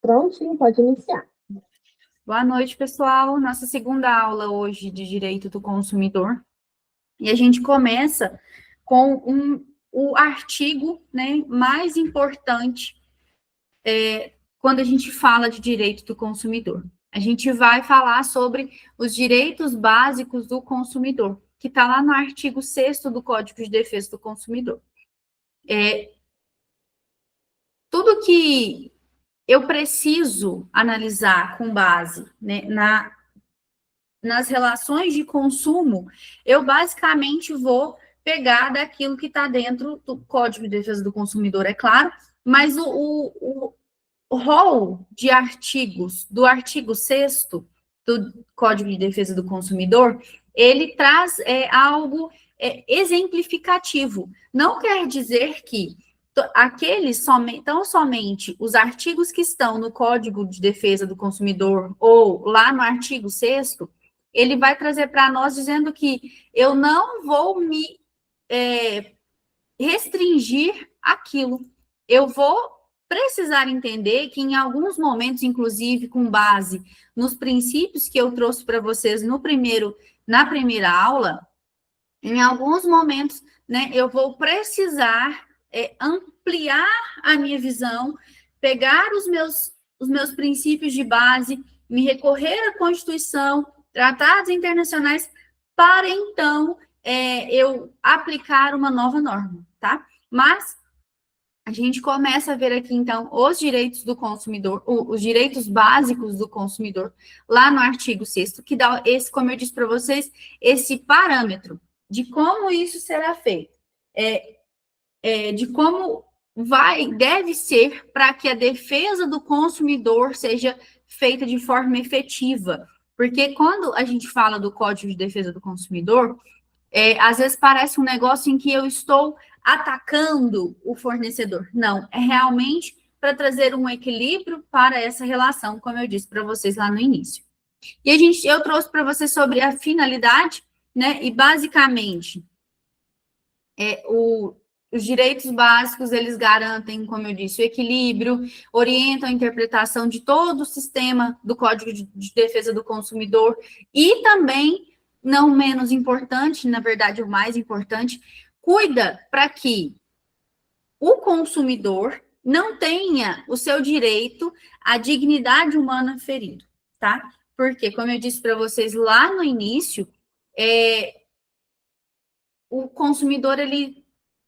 Prontinho, pode iniciar. Boa noite, pessoal. Nossa segunda aula hoje de Direito do Consumidor. E a gente começa com o artigo, né, mais importante quando a gente fala de direito do consumidor. A gente vai falar sobre os direitos básicos do consumidor, que está lá no artigo 6º do Código de Defesa do Consumidor. Tudo que eu preciso analisar com base, né, nas relações de consumo, eu basicamente vou pegar daquilo que está dentro do Código de Defesa do Consumidor, é claro, mas o rol de artigos do artigo 6º do Código de Defesa do Consumidor, ele traz algo exemplificativo. Não quer dizer que tão somente os artigos que estão no Código de Defesa do Consumidor ou lá no artigo 6º, ele vai trazer para nós dizendo que eu não vou me restringir aquilo. Eu vou precisar entender que em alguns momentos, inclusive com base nos princípios que eu trouxe para vocês na primeira aula, em alguns momentos, né, eu vou precisar ampliar a minha visão, pegar os meus princípios de base, me recorrer à Constituição, tratados internacionais, para então eu aplicar uma nova norma, tá? Mas a gente começa a ver aqui, então, os direitos do consumidor, os direitos básicos do consumidor, lá no artigo 6º, que dá esse, como eu disse para vocês, esse parâmetro de como isso será feito, de como deve ser para que a defesa do consumidor seja feita de forma efetiva. Porque quando a gente fala do Código de Defesa do Consumidor, às vezes parece um negócio em que eu estou atacando o fornecedor. Não, é realmente para trazer um equilíbrio para essa relação, como eu disse para vocês lá no início. E eu trouxe para vocês sobre a finalidade, né? E basicamente, os direitos básicos, eles garantem, como eu disse, o equilíbrio, orientam a interpretação de todo o sistema do Código de Defesa do Consumidor e também, não menos importante, na verdade, o mais importante, cuida para que o consumidor não tenha o seu direito à dignidade humana ferido, tá? Porque, como eu disse para vocês lá no início, o consumidor, ele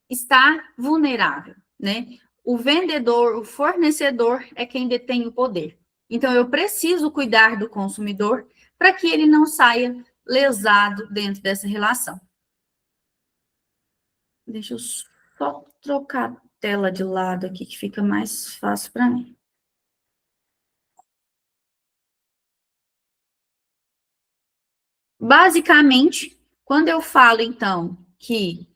está vulnerável, né? O vendedor, o fornecedor é quem detém o poder. Então, eu preciso cuidar do consumidor para que ele não saia lesado dentro dessa relação. Deixa eu só trocar a tela de lado aqui, que fica mais fácil para mim. Basicamente, quando eu falo, então, que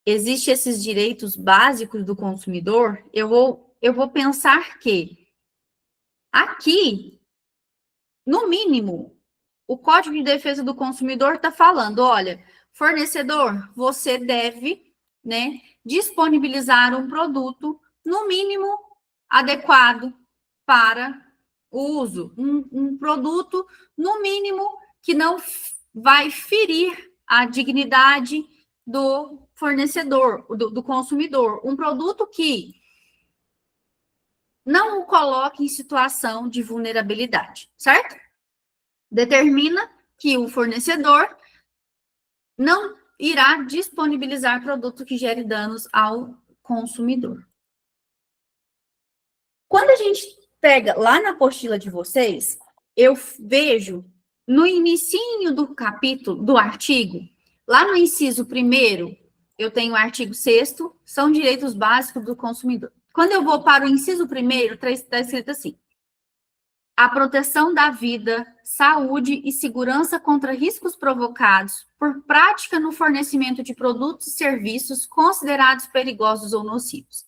existem esses direitos básicos do consumidor, eu vou pensar que aqui, no mínimo, o Código de Defesa do Consumidor está falando, olha, fornecedor, você deve, né, disponibilizar um produto, no mínimo, adequado para o uso. Um produto, no mínimo, que não vai ferir a dignidade do fornecedor, do consumidor. Um produto que não o coloque em situação de vulnerabilidade, certo? Determina que o fornecedor não irá disponibilizar produto que gere danos ao consumidor. Quando a gente pega lá na apostila de vocês, eu vejo no inicinho do capítulo, do artigo, lá no inciso 1º, eu tenho o artigo 6º, são direitos básicos do consumidor. Quando eu vou para o inciso 1º, está escrito assim: a proteção da vida, saúde e segurança contra riscos provocados por prática no fornecimento de produtos e serviços considerados perigosos ou nocivos.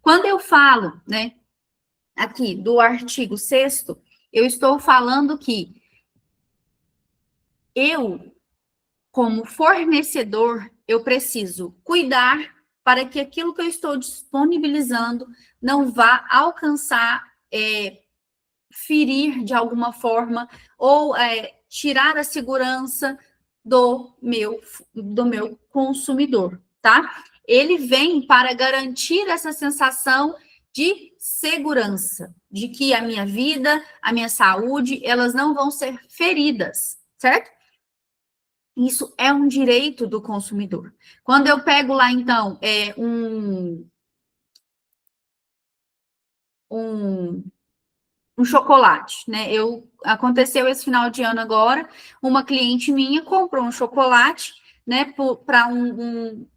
Quando eu falo, né, aqui do artigo 6º, eu estou falando que eu, como fornecedor, eu preciso cuidar para que aquilo que eu estou disponibilizando não vá alcançar, ferir de alguma forma, ou tirar a segurança do meu consumidor, tá? Ele vem para garantir essa sensação de segurança, de que a minha vida, a minha saúde, elas não vão ser feridas, certo? Isso é um direito do consumidor. Quando eu pego lá, então, um chocolate, né? Aconteceu esse final de ano agora, uma cliente minha comprou um chocolate, né, para um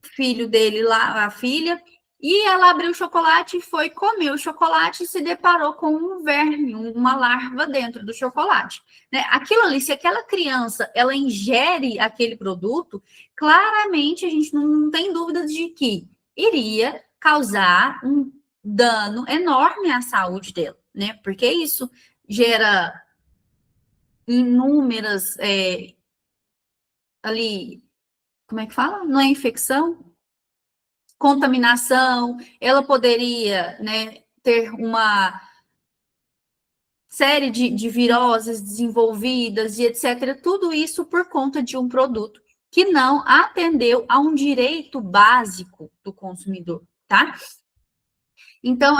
filho dele lá, a filha, e ela abriu o chocolate e foi comer o chocolate e se deparou com um verme, uma larva dentro do chocolate, né? Aquilo ali, se aquela criança, ela ingere aquele produto, claramente a gente não tem dúvida de que iria causar um dano enorme à saúde dela, né? Porque isso gera inúmeras, ali, como é que fala? Não é infecção? Contaminação, ela poderia, né, ter uma série de viroses desenvolvidas e etc. Tudo isso por conta de um produto que não atendeu a um direito básico do consumidor, tá? Então,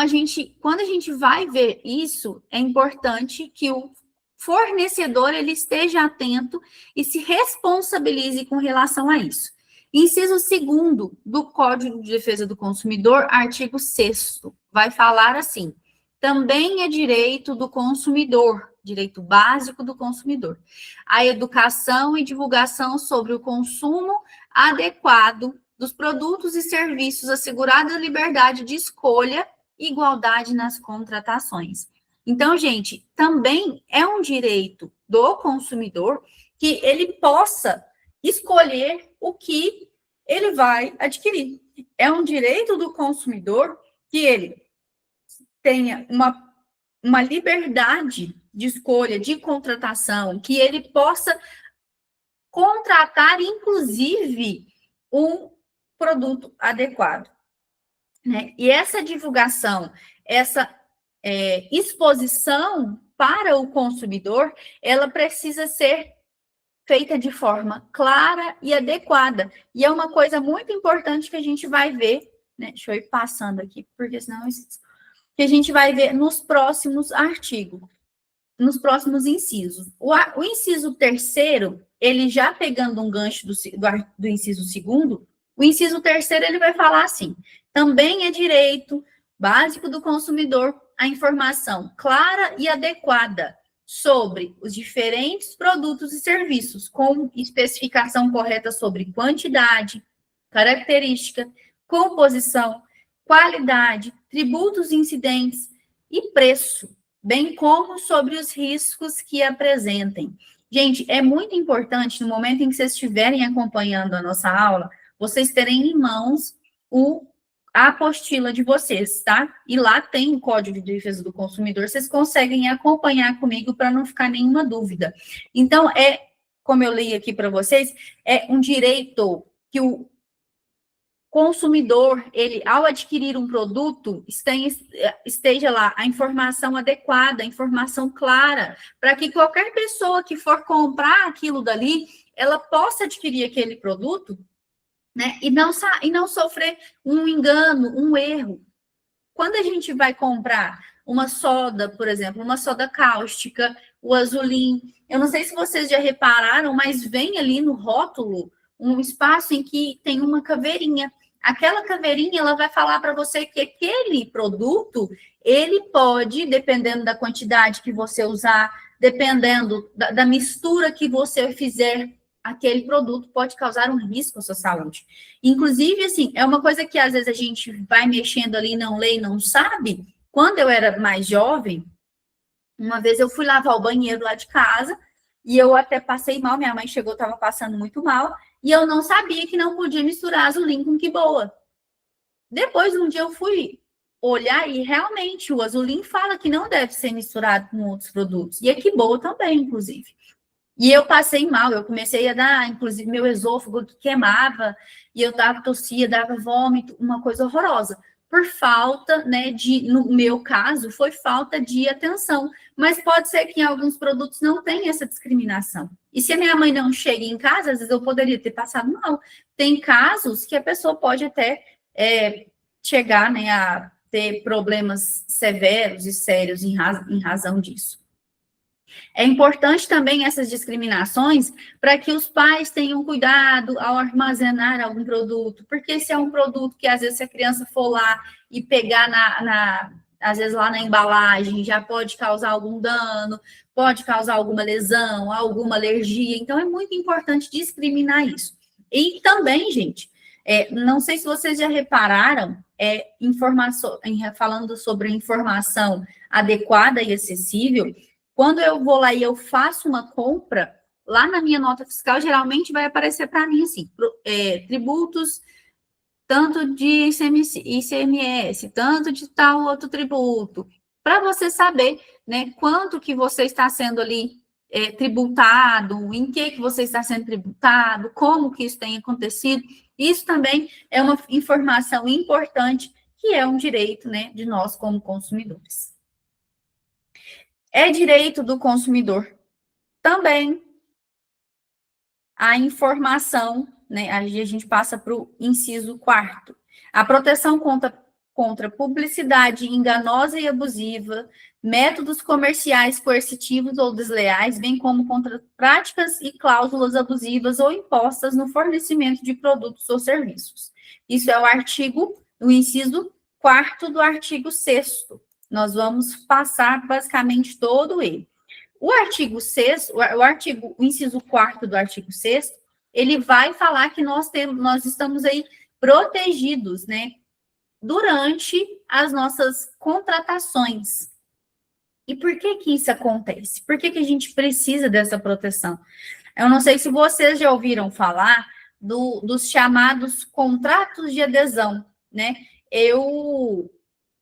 quando a gente vai ver isso, é importante que o fornecedor ele esteja atento e se responsabilize com relação a isso. Inciso 2º do Código de Defesa do Consumidor, artigo 6º, vai falar assim: também é direito do consumidor, direito básico do consumidor, a educação e divulgação sobre o consumo adequado dos produtos e serviços, assegurada a liberdade de escolha e igualdade nas contratações. Então, gente, também é um direito do consumidor que ele possa escolher o que ele vai adquirir. É um direito do consumidor que ele tenha uma liberdade de escolha, de contratação, que ele possa contratar, inclusive, um produto adequado, né? E essa divulgação, essa exposição para o consumidor, ela precisa ser feita de forma clara e adequada. E é uma coisa muito importante que a gente vai ver, né? Deixa eu ir passando aqui, porque senão eu esqueço. Que a gente vai ver nos próximos artigos, nos próximos incisos. O inciso 3º, ele já pegando um gancho do inciso 2º, o inciso 3º ele vai falar assim: também é direito básico do consumidor a informação clara e adequada sobre os diferentes produtos e serviços, com especificação correta sobre quantidade, característica, composição, qualidade, tributos incidentes e preço, bem como sobre os riscos que apresentem. Gente, é muito importante, no momento em que vocês estiverem acompanhando a nossa aula, vocês terem em mãos a apostila de vocês, tá? E lá tem o Código de Defesa do Consumidor, vocês conseguem acompanhar comigo para não ficar nenhuma dúvida. Então, como eu li aqui para vocês, é um direito que o consumidor, ele, ao adquirir um produto, esteja lá a informação adequada, a informação clara, para que qualquer pessoa que for comprar aquilo dali, ela possa adquirir aquele produto, né, e não sofrer um engano, um erro. Quando a gente vai comprar uma soda, por exemplo, uma soda cáustica, o Azulim, eu não sei se vocês já repararam, mas vem ali no rótulo um espaço em que tem uma caveirinha. Aquela caveirinha, ela vai falar para você que aquele produto, ele pode, dependendo da quantidade que você usar, dependendo da mistura que você fizer, aquele produto pode causar um risco à sua saúde. Inclusive, assim, é uma coisa que às vezes a gente vai mexendo ali, não lê e não sabe. Quando eu era mais jovem, uma vez eu fui lavar o banheiro lá de casa, e eu até passei mal, minha mãe chegou, estava passando muito mal, e eu não sabia que não podia misturar Azulim com Quiboa. Depois, um dia eu fui olhar e realmente o Azulim fala que não deve ser misturado com outros produtos, e a Quiboa também, inclusive. E eu passei mal, eu comecei a dar, inclusive, meu esôfago queimava, e eu dava tossia, dava vômito, uma coisa horrorosa. Por falta, né, no meu caso, foi falta de atenção. Mas pode ser que em alguns produtos não tenha essa discriminação. E se a minha mãe não chega em casa, às vezes eu poderia ter passado mal. Tem casos que a pessoa pode até chegar, né, a ter problemas severos e sérios em razão disso. É importante também essas discriminações para que os pais tenham cuidado ao armazenar algum produto, porque se é um produto que às vezes se a criança for lá e pegar às vezes lá na embalagem, já pode causar algum dano, pode causar alguma lesão, alguma alergia, então é muito importante discriminar isso. E também, gente, não sei se vocês já repararam, falando sobre informação adequada e acessível, quando eu vou lá e eu faço uma compra, lá na minha nota fiscal, geralmente vai aparecer para mim assim, tributos, tanto de ICMS, tanto de tal outro tributo, para você saber, né, quanto que você está sendo ali tributado, em que você está sendo tributado, como que isso tem acontecido. Isso também é uma informação importante, que é um direito, né, de nós como consumidores. É direito do consumidor também a informação, né? Aí a gente passa para o inciso 4º. A proteção contra publicidade enganosa e abusiva, métodos comerciais coercitivos ou desleais, bem como contra práticas e cláusulas abusivas ou impostas no fornecimento de produtos ou serviços. Isso é o inciso 4º do artigo 6º. Nós vamos passar basicamente todo ele. O inciso 4º do artigo 6º, ele vai falar que nós estamos aí protegidos, né, durante as nossas contratações. E por que isso acontece? Por que a gente precisa dessa proteção? Eu não sei se vocês já ouviram falar dos chamados contratos de adesão, né? Eu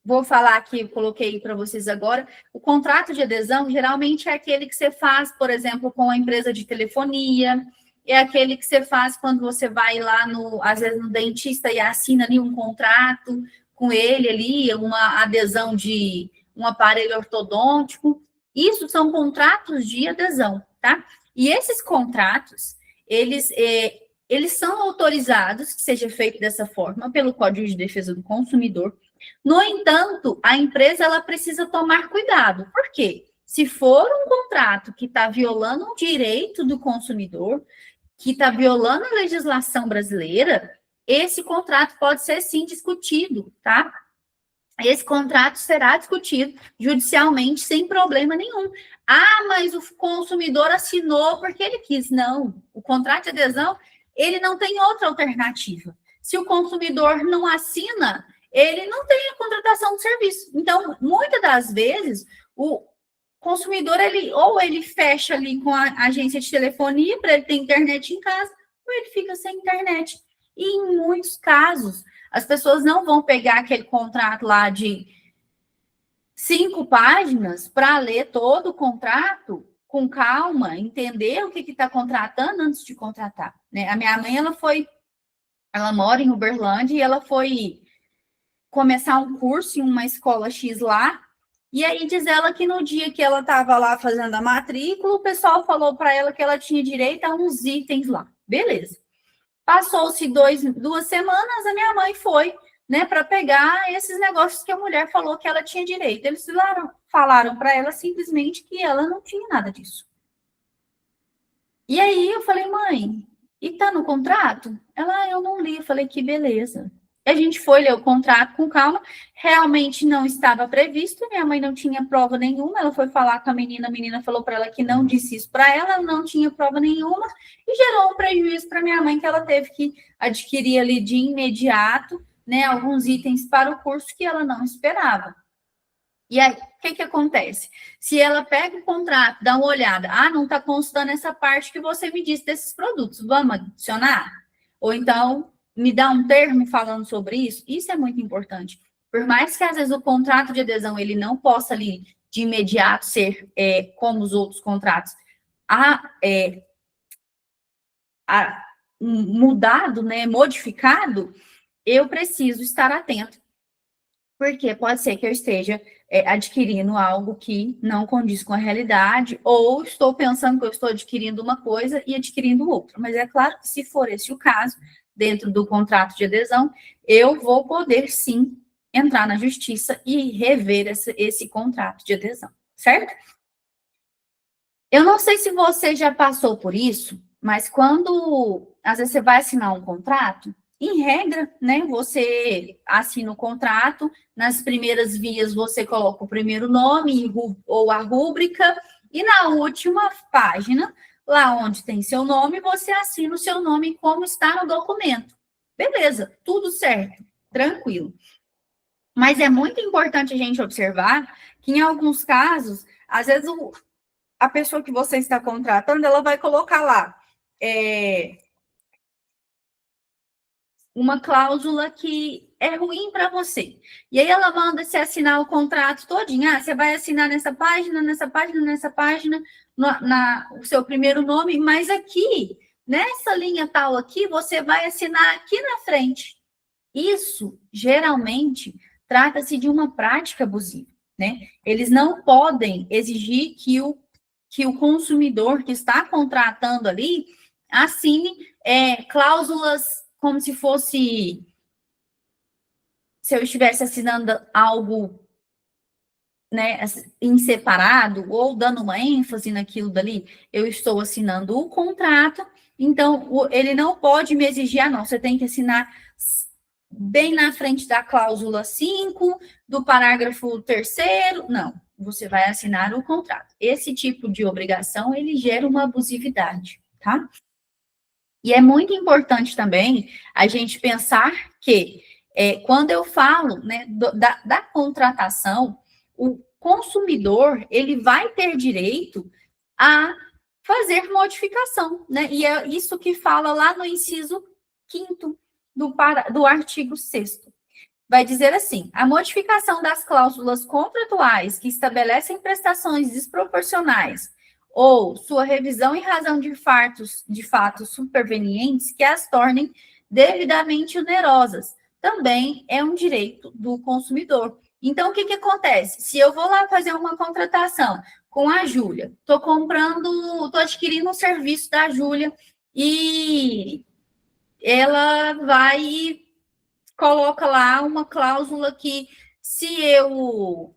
vou falar aqui, coloquei para vocês agora, o contrato de adesão geralmente é aquele que você faz, por exemplo, com a empresa de telefonia, é aquele que você faz quando você vai lá, às vezes, no dentista e assina ali um contrato com ele ali, uma adesão de um aparelho ortodôntico. Isso são contratos de adesão, tá? E esses contratos, eles são autorizados que seja feito dessa forma pelo Código de Defesa do Consumidor. No entanto, a empresa ela precisa tomar cuidado. Por quê? Se for um contrato que está violando um direito do consumidor, que está violando a legislação brasileira, esse contrato pode ser, sim, discutido, tá? Esse contrato será discutido judicialmente sem problema nenhum. Ah, mas o consumidor assinou porque ele quis. Não, o contrato de adesão, ele não tem outra alternativa. Se o consumidor não assina, ele não tem a contratação de serviço. Então, muitas das vezes, o consumidor, ele fecha ali com a agência de telefonia para ele ter internet em casa, ou ele fica sem internet. E em muitos casos, as pessoas não vão pegar aquele contrato lá de 5 páginas para ler todo o contrato com calma, entender o que está contratando antes de contratar. Né? A minha mãe, ela mora em Uberlândia e ela foi começar um curso em uma escola X lá, e aí diz ela que no dia que ela estava lá fazendo a matrícula, o pessoal falou para ela que ela tinha direito a uns itens lá. Beleza. Passou-se 2 semanas, a minha mãe foi, né, para pegar esses negócios que a mulher falou que ela tinha direito. Eles falaram para ela simplesmente que ela não tinha nada disso. E aí eu falei, mãe, e tá no contrato? Ela, eu não li. Eu falei, que beleza. A gente foi ler o contrato com calma, realmente não estava previsto, minha mãe não tinha prova nenhuma, ela foi falar com a menina falou para ela que não disse isso para ela não tinha prova nenhuma, e gerou um prejuízo para minha mãe, que ela teve que adquirir ali de imediato, né, alguns itens para o curso que ela não esperava. E aí, o que acontece? Se ela pega o contrato, dá uma olhada, não está constando essa parte que você me disse desses produtos, vamos adicionar? Ou então me dá um termo falando sobre isso, isso é muito importante. Por mais que, às vezes, o contrato de adesão ele não possa ali, de imediato, ser como os outros contratos, mudado, né, modificado, eu preciso estar atento, porque pode ser que eu esteja adquirindo algo que não condiz com a realidade, ou estou pensando que eu estou adquirindo uma coisa e adquirindo outra. Mas é claro que, se for esse o caso, dentro do contrato de adesão, eu vou poder, sim, entrar na justiça e rever esse contrato de adesão, certo? Eu não sei se você já passou por isso, mas quando, às vezes, você vai assinar um contrato, em regra, né, você assina o contrato, nas primeiras vias você coloca o primeiro nome ou a rúbrica, e na última página, lá onde tem seu nome, você assina o seu nome como está no documento. Beleza, tudo certo, tranquilo. Mas é muito importante a gente observar que, em alguns casos, às vezes a pessoa que você está contratando, ela vai colocar lá uma cláusula que é ruim para você. E aí ela manda você assinar o contrato todinho. Ah, você vai assinar nessa página, nessa página, nessa página, o seu primeiro nome, mas aqui, nessa linha tal aqui, você vai assinar aqui na frente. Isso, geralmente, trata-se de uma prática abusiva, né? Eles não podem exigir que o consumidor que está contratando ali assine cláusulas como se fosse, se eu estivesse assinando algo, né, em separado, ou dando uma ênfase naquilo dali. Eu estou assinando o contrato, então ele não pode me exigir, não, você tem que assinar bem na frente da cláusula 5, do parágrafo 3º, não, você vai assinar o contrato. Esse tipo de obrigação, ele gera uma abusividade, tá? E é muito importante também a gente pensar que, quando eu falo, né, da contratação, o consumidor, ele vai ter direito a fazer modificação, né? E é isso que fala lá no inciso 5º do artigo 6º. Vai dizer assim: a modificação das cláusulas contratuais que estabelecem prestações desproporcionais ou sua revisão em razão de fatos supervenientes que as tornem devidamente onerosas, também é um direito do consumidor. Então, o que acontece? Se eu vou lá fazer uma contratação com a Júlia, estou adquirindo um serviço da Júlia e ela vai e coloca lá uma cláusula que, se eu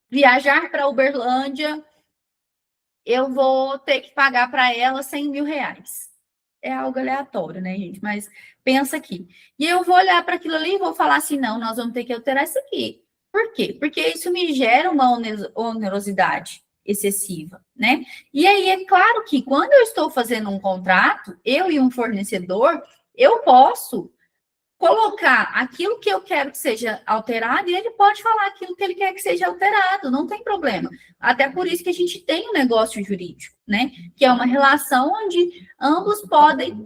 viajar para Uberlândia, eu vou ter que pagar para ela 100 mil reais. É algo aleatório, né, gente? Mas pensa aqui. E eu vou olhar para aquilo ali e vou falar assim: não, nós vamos ter que alterar isso aqui. Por quê? Porque isso me gera uma onerosidade excessiva, né? E aí, é claro que, quando eu estou fazendo um contrato, eu e um fornecedor, eu posso colocar aquilo que eu quero que seja alterado, e ele pode falar aquilo que ele quer que seja alterado, não tem problema. Até por isso que a gente tem um negócio jurídico, né? Que é uma relação onde ambos podem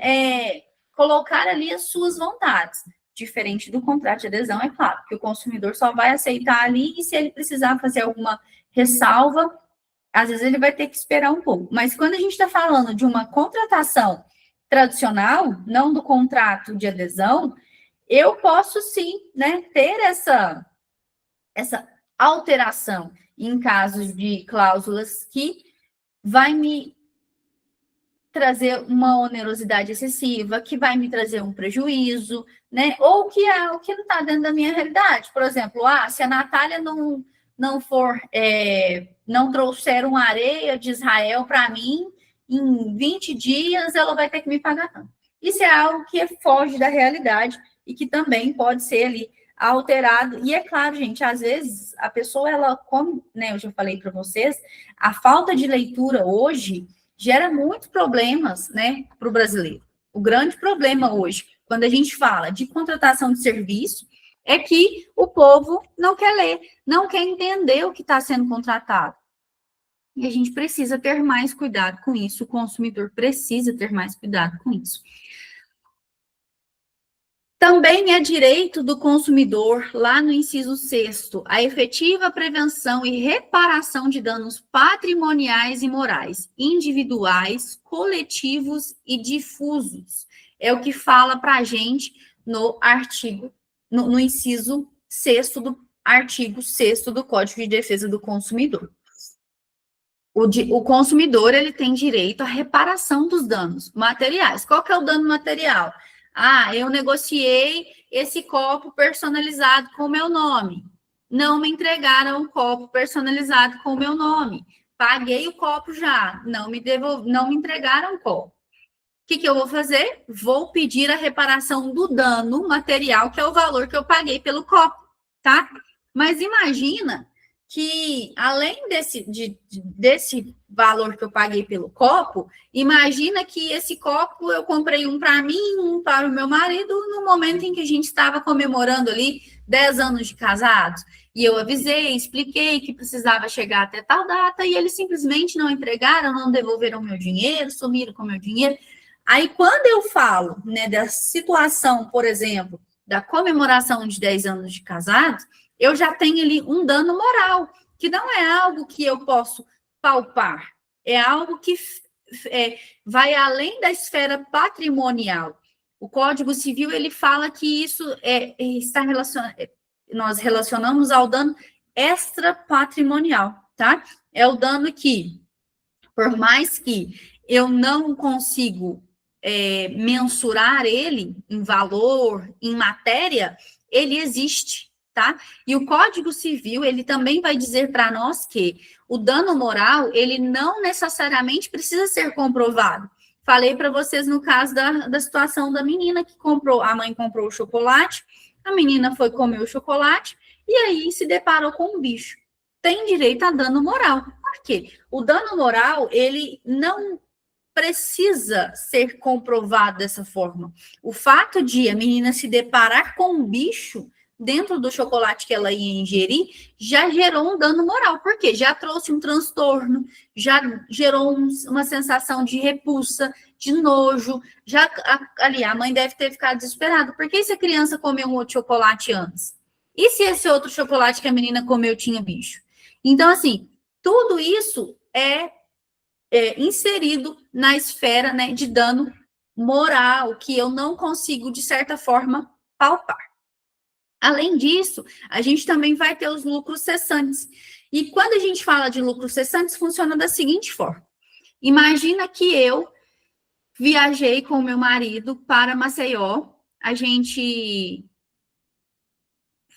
colocar ali as suas vontades. Diferente do contrato de adesão, é claro, que o consumidor só vai aceitar ali, e se ele precisar fazer alguma ressalva, às vezes ele vai ter que esperar um pouco. Mas quando a gente está falando de uma contratação tradicional, não do contrato de adesão, eu posso sim, né, ter essa alteração em casos de cláusulas que vai me trazer uma onerosidade excessiva, que vai me trazer um prejuízo, né? Ou que é o que não está dentro da minha realidade. Por exemplo, se a Natália não for, não trouxer uma areia de Israel para mim, em 20 dias ela vai ter que me pagar tanto. Isso é algo que foge da realidade e que também pode ser ali alterado. E é claro, gente, às vezes a pessoa, ela, como, né, eu já falei para vocês, a falta de leitura hoje gera muitos problemas, né, para o brasileiro. O grande problema hoje, quando a gente fala de contratação de serviço, é que o povo não quer ler, não quer entender o que está sendo contratado. E a gente precisa ter mais cuidado com isso, o consumidor precisa ter mais cuidado com isso. Também é direito do consumidor, lá no inciso 6º, a efetiva prevenção e reparação de danos patrimoniais e morais, individuais, coletivos e difusos. É o que fala para a gente no artigo, no inciso 6º do artigo 6º do Código de Defesa do Consumidor. O consumidor, ele tem direito à reparação dos danos materiais. Qual que é o dano material? Ah, eu negociei esse copo personalizado com o meu nome. Não me entregaram o copo personalizado com o meu nome. Paguei o copo já, não me entregaram o copo. O que eu vou fazer? Vou pedir a reparação do dano material, que é o valor que eu paguei pelo copo, tá? Mas imagina que, além desse valor que eu paguei pelo copo, imagina que esse copo eu comprei um para mim, um para o meu marido, no momento em que a gente estava comemorando ali 10 anos de casados. E eu avisei, expliquei que precisava chegar até tal data, e eles simplesmente não entregaram, não devolveram meu dinheiro, sumiram com meu dinheiro. Aí, quando eu falo, né, da situação, por exemplo, da comemoração de 10 anos de casados, eu já tenho ali um dano moral, que não é algo que eu posso palpar, é algo que vai além da esfera patrimonial. O Código Civil, ele fala que isso está relacionado, nós relacionamos ao dano extrapatrimonial, tá? É o dano que, por mais que eu não consigo mensurar ele em valor, em matéria, ele existe, tá? E o Código Civil, ele também vai dizer para nós que o dano moral, ele não necessariamente precisa ser comprovado. Falei para vocês no caso da situação da menina que comprou, a mãe comprou o chocolate, a menina foi comer o chocolate e aí se deparou com um bicho. Tem direito a dano moral. Por quê? O dano moral, ele não precisa ser comprovado dessa forma. O fato de a menina se deparar com um bicho dentro do chocolate que ela ia ingerir, já gerou um dano moral. Por quê? Já trouxe um transtorno, já gerou uma sensação de repulsa, de nojo. Já ali, a mãe deve ter ficado desesperada. Por que se a criança comeu um outro chocolate antes? E se esse outro chocolate que a menina comeu tinha bicho? Então, assim, tudo isso é inserido na esfera, né, de dano moral, que eu não consigo, de certa forma, palpar. Além disso, a gente também vai ter os lucros cessantes. E quando a gente fala de lucros cessantes, funciona da seguinte forma. Imagina que eu viajei com o meu marido para Maceió, a gente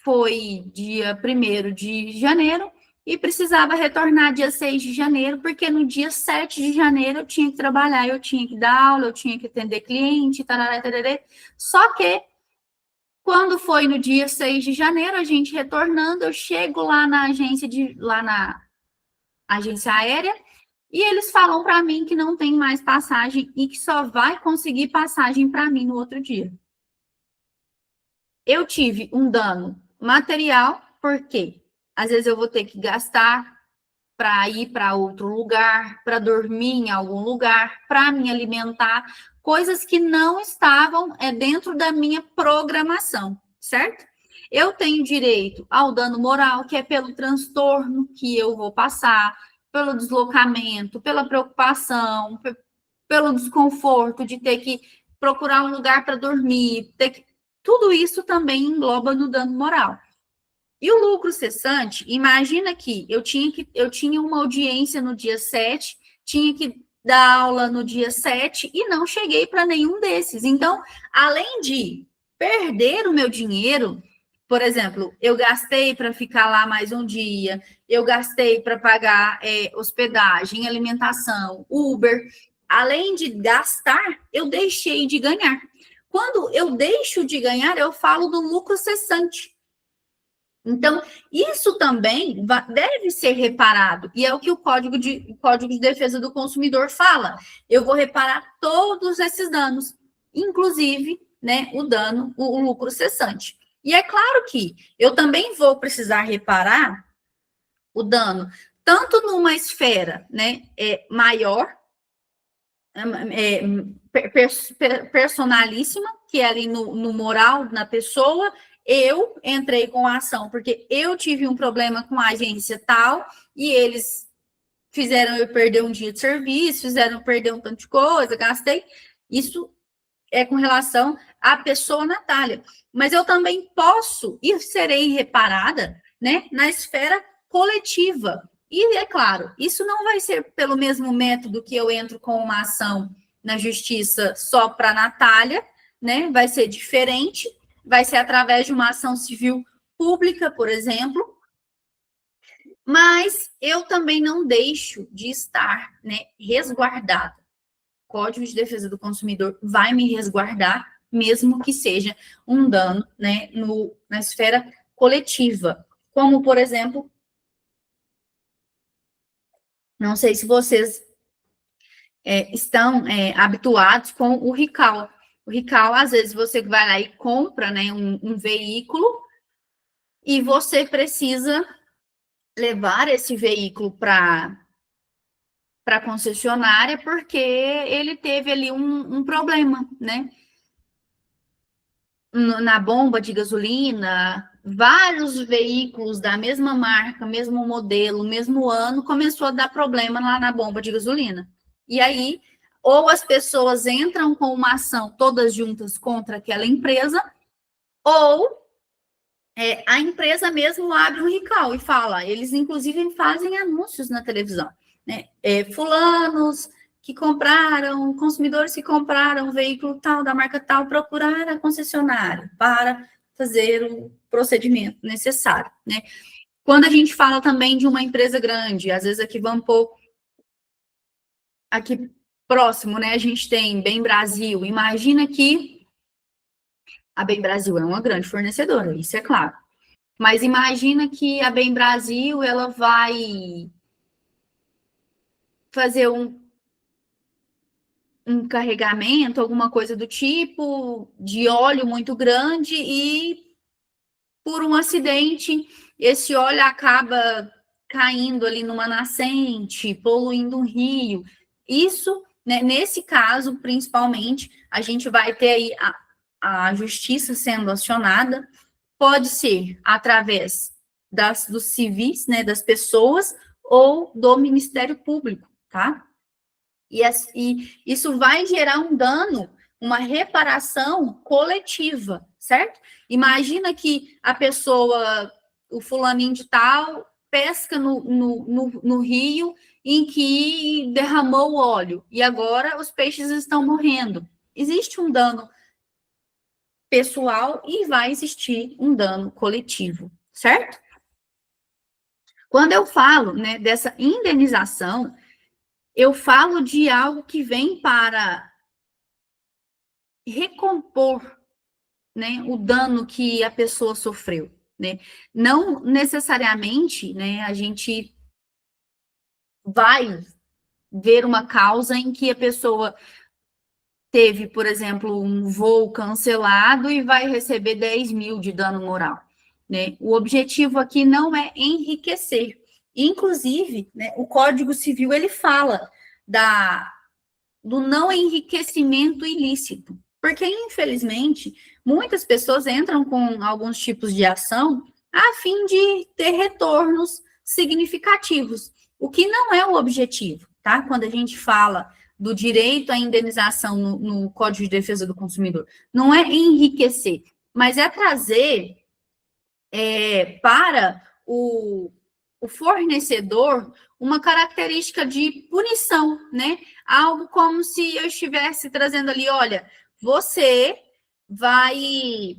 foi dia 1º de janeiro, e precisava retornar dia 6 de janeiro, porque no dia 7 de janeiro eu tinha que trabalhar, eu tinha que dar aula, eu tinha que atender cliente, tarará, tarará. Só que, quando foi no dia 6 de janeiro, a gente retornando, eu chego lá na agência aérea, e eles falam para mim que não tem mais passagem e que só vai conseguir passagem para mim no outro dia. Eu tive um dano material, porque às vezes eu vou ter que gastar para ir para outro lugar, para dormir em algum lugar, para me alimentar, coisas que não estavam dentro da minha programação, certo? Eu tenho direito ao dano moral, que é pelo transtorno que eu vou passar, pelo deslocamento, pela preocupação, pelo desconforto de ter que procurar um lugar para dormir, tudo isso também engloba no dano moral. E o lucro cessante, imagina que eu tinha uma audiência no dia 7, tinha que dar aula no dia 7 e não cheguei para nenhum desses. Então, além de perder o meu dinheiro, por exemplo, eu gastei para ficar lá mais um dia, eu gastei para pagar hospedagem, alimentação, Uber. Além de gastar, eu deixei de ganhar. Quando eu deixo de ganhar, eu falo do lucro cessante. Então, isso também deve ser reparado, e é o que o Código de Defesa do Consumidor fala. Eu vou reparar todos esses danos, inclusive, né, o lucro cessante. E é claro que eu também vou precisar reparar o dano, tanto numa esfera, né, maior, personalíssima, que é ali no moral, na pessoa, eu entrei com a ação, porque eu tive um problema com a agência tal, e eles fizeram eu perder um dia de serviço, fizeram eu perder um tanto de coisa, gastei. Isso é com relação à pessoa Natália. Mas eu também posso e serei reparada, né, na esfera coletiva. E, é claro, isso não vai ser pelo mesmo método que eu entro com uma ação na justiça só para a Natália, né? Vai ser diferente, vai ser através de uma ação civil pública, por exemplo, mas eu também não deixo de estar, né, resguardada. O Código de Defesa do Consumidor vai me resguardar, mesmo que seja um dano, né, na esfera coletiva. Como, por exemplo, não sei se vocês estão habituados com o RICAL. O RICAL, às vezes, você vai lá e compra, né, um veículo e você precisa levar esse veículo para a concessionária porque ele teve ali um problema, né? Na bomba de gasolina, vários veículos da mesma marca, mesmo modelo, mesmo ano, começou a dar problema lá na bomba de gasolina. E aí, ou as pessoas entram com uma ação todas juntas contra aquela empresa, ou a empresa mesmo abre um recall e fala, eles inclusive fazem anúncios na televisão, né? Fulanos que compraram, consumidores que compraram um veículo tal, da marca tal, procurar a concessionária para fazer o procedimento necessário, né? Quando a gente fala também de uma empresa grande, às vezes aqui vamos pôr aqui próximo, né? A gente tem Bem Brasil. Imagina que a Bem Brasil é uma grande fornecedora, isso é claro. Mas imagina que a Bem Brasil ela vai fazer um carregamento, alguma coisa do tipo, de óleo muito grande e por um acidente esse óleo acaba caindo ali numa nascente, poluindo um rio. Isso, né, nesse caso, principalmente, a gente vai ter aí a justiça sendo acionada, pode ser através dos civis, né, das pessoas, ou do Ministério Público, tá? E isso vai gerar um dano, uma reparação coletiva, certo? Imagina que a pessoa, o fulaninho de tal, pesca no rio em que derramou o óleo, e agora os peixes estão morrendo. Existe um dano pessoal e vai existir um dano coletivo, certo? Quando eu falo, né, dessa indenização, eu falo de algo que vem para recompor, né, o dano que a pessoa sofreu, né? Não necessariamente, né, a gente vai ver uma causa em que a pessoa teve, por exemplo, um voo cancelado e vai receber 10 mil de dano moral, né? O objetivo aqui não é enriquecer. Inclusive, né, o Código Civil, ele fala do não enriquecimento ilícito, porque, infelizmente, muitas pessoas entram com alguns tipos de ação a fim de ter retornos significativos, o que não é o objetivo, tá? Quando a gente fala do direito à indenização no Código de Defesa do Consumidor, não é enriquecer, mas é trazer para o fornecedor uma característica de punição, né? Algo como se eu estivesse trazendo ali, olha, você vai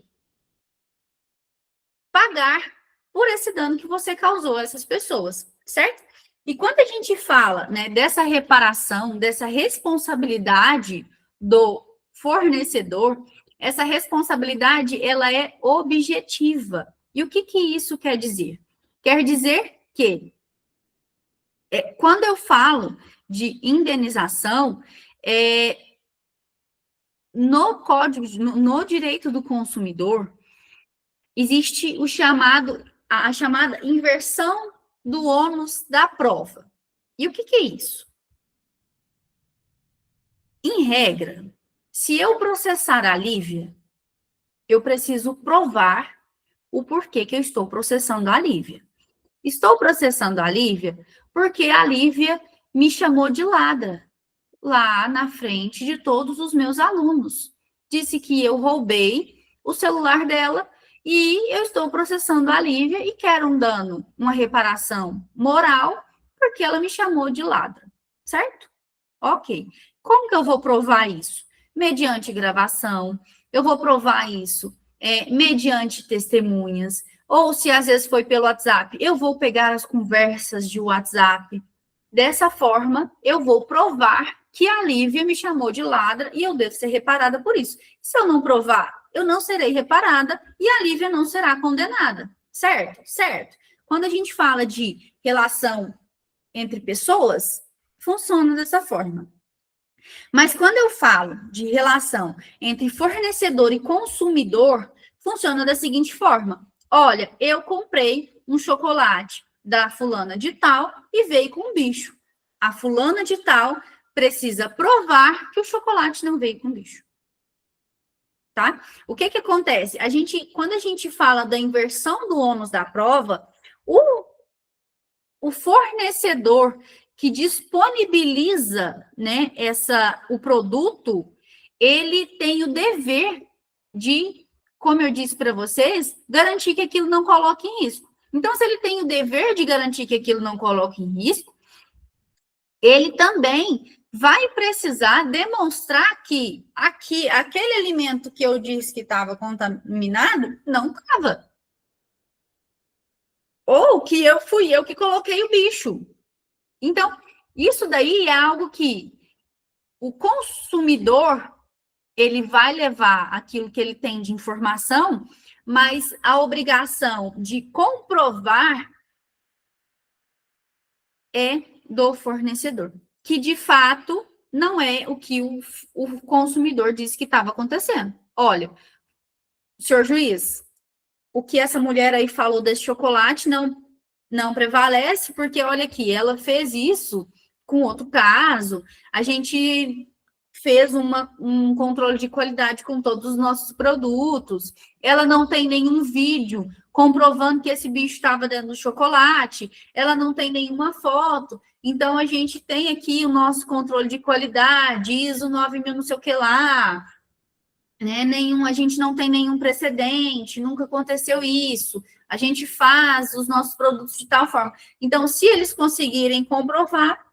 pagar por esse dano que você causou a essas pessoas, certo? E quando a gente fala, né, dessa reparação, dessa responsabilidade do fornecedor, essa responsabilidade, ela é objetiva. E o que isso quer dizer? Quer dizer que, quando eu falo de indenização, no código, no direito do consumidor, existe a chamada inversão do ônus da prova. E o que é isso? Em regra, se eu processar a Lívia, eu preciso provar o porquê que eu estou processando a Lívia. Estou processando a Lívia porque a Lívia me chamou de ladra lá na frente de todos os meus alunos. Disse que eu roubei o celular dela e eu estou processando a Lívia e quero um dano, uma reparação moral, porque ela me chamou de ladra, certo? Ok. Como que eu vou provar isso? Mediante gravação, eu vou provar isso mediante testemunhas, ou se às vezes foi pelo WhatsApp, eu vou pegar as conversas de WhatsApp. Dessa forma, eu vou provar que a Lívia me chamou de ladra e eu devo ser reparada por isso. Se eu não provar, eu não serei reparada e a Lívia não será condenada. Certo? Certo. Quando a gente fala de relação entre pessoas, funciona dessa forma. Mas quando eu falo de relação entre fornecedor e consumidor, funciona da seguinte forma: olha, eu comprei um chocolate da fulana de tal e veio com um bicho. A fulana de tal precisa provar que o chocolate não veio com bicho. Tá? O que acontece? Quando a gente fala da inversão do ônus da prova, o fornecedor que disponibiliza, né, o produto, ele tem o dever de, como eu disse para vocês, garantir que aquilo não coloque em risco. Então, se ele tem o dever de garantir que aquilo não coloque em risco, ele também vai precisar demonstrar que aquele alimento que eu disse que estava contaminado não estava. Ou que fui eu que coloquei o bicho. Então, isso daí é algo que o consumidor, ele vai levar aquilo que ele tem de informação, mas a obrigação de comprovar é do fornecedor, que de fato não é o que o consumidor disse que estava acontecendo. Olha, senhor juiz, o que essa mulher aí falou desse chocolate não prevalece, porque olha aqui, ela fez isso com outro caso, a gente fez um controle de qualidade com todos os nossos produtos, ela não tem nenhum vídeo comprovando que esse bicho estava dentro do chocolate, ela não tem nenhuma foto, então a gente tem aqui o nosso controle de qualidade, ISO 9000 não sei o que lá, né? A gente não tem nenhum precedente, nunca aconteceu isso. A gente faz os nossos produtos de tal forma. Então, se eles conseguirem comprovar,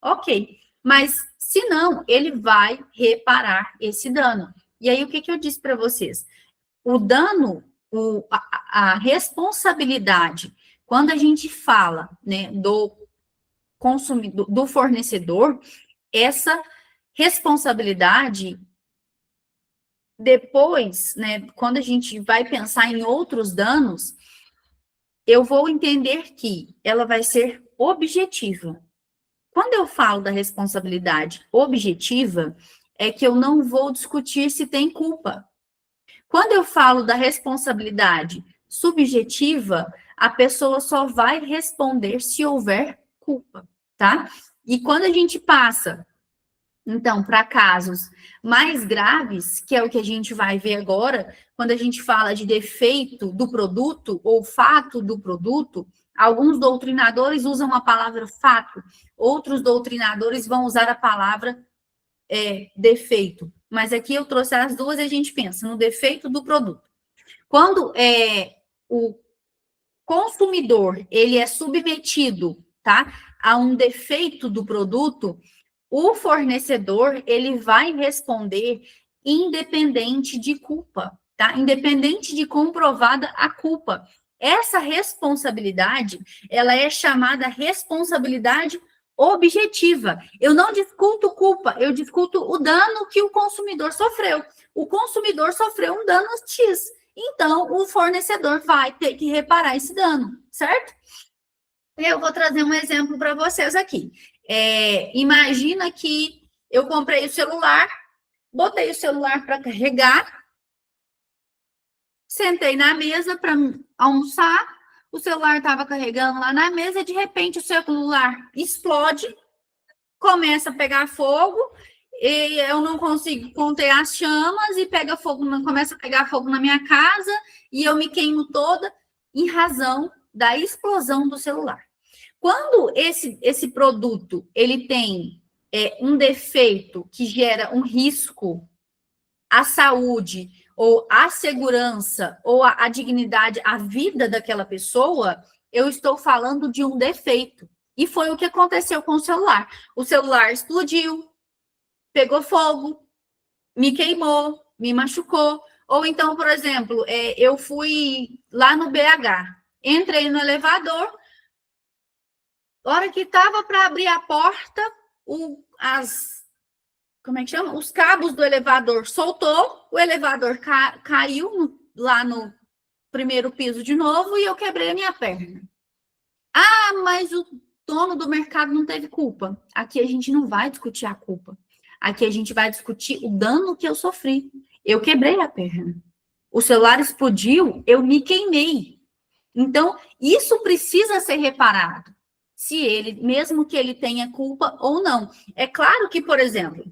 ok. Mas, se não, ele vai reparar esse dano. E aí, o que eu disse para vocês? O dano, a responsabilidade, quando a gente fala, né, do consumidor, do fornecedor, essa responsabilidade depois, né, quando a gente vai pensar em outros danos, eu vou entender que ela vai ser objetiva. Quando eu falo da responsabilidade objetiva, é que eu não vou discutir se tem culpa. Quando eu falo da responsabilidade subjetiva, a pessoa só vai responder se houver culpa, tá? E quando a gente passa então, para casos mais graves, que é o que a gente vai ver agora, quando a gente fala de defeito do produto ou fato do produto, alguns doutrinadores usam a palavra fato, outros doutrinadores vão usar a palavra defeito. Mas aqui eu trouxe as duas e a gente pensa no defeito do produto. Quando o consumidor ele é submetido, tá, a um defeito do produto, o fornecedor, ele vai responder independente de culpa, tá? Independente de comprovada a culpa. Essa responsabilidade, ela é chamada responsabilidade objetiva. Eu não discuto culpa, eu discuto o dano que o consumidor sofreu. O consumidor sofreu um dano X. Então, o fornecedor vai ter que reparar esse dano, certo? Eu vou trazer um exemplo para vocês aqui. Imagina que eu comprei o celular, botei o celular para carregar, sentei na mesa para almoçar, o celular estava carregando lá na mesa e de repente o celular explode, começa a pegar fogo e eu não consigo conter as chamas e pega fogo, começa a pegar fogo na minha casa e eu me queimo toda em razão da explosão do celular. Quando esse produto ele tem um defeito que gera um risco à saúde ou à segurança ou à dignidade, à vida daquela pessoa, eu estou falando de um defeito. E foi o que aconteceu com o celular. O celular explodiu, pegou fogo, me queimou, me machucou. Ou então, por exemplo, eu fui lá no BH, entrei no elevador, hora que estava para abrir a porta, como é que chama? Os cabos do elevador soltou, o elevador caiu lá no primeiro piso de novo e eu quebrei a minha perna. Ah, mas o dono do mercado não teve culpa. Aqui a gente não vai discutir a culpa. Aqui a gente vai discutir o dano que eu sofri. Eu quebrei a perna. O celular explodiu, eu me queimei. Então, isso precisa ser reparado. Se ele, mesmo que ele tenha culpa ou não. É claro que, por exemplo,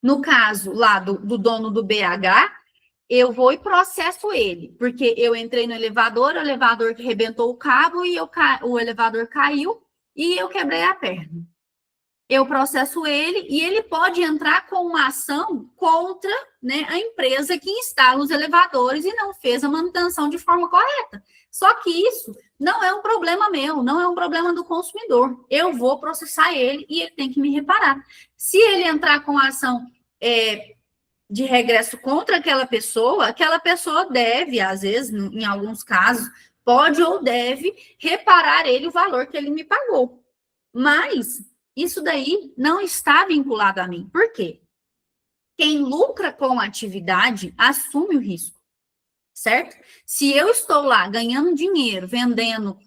no caso lá do dono do BH, eu vou e processo ele, porque eu entrei no elevador, o elevador arrebentou o cabo e o elevador caiu e eu quebrei a perna. Eu processo ele e ele pode entrar com uma ação contra, né, a empresa que instala os elevadores e não fez a manutenção de forma correta. Só que isso não é um problema meu, não é um problema do consumidor. Eu vou processar ele e ele tem que me reparar. Se ele entrar com a ação de regresso contra aquela pessoa deve, às vezes, em alguns casos, pode ou deve reparar ele o valor que ele me pagou. Mas isso daí não está vinculado a mim. Por quê? Quem lucra com a atividade assume o risco, certo? Se eu estou lá ganhando dinheiro, vendendo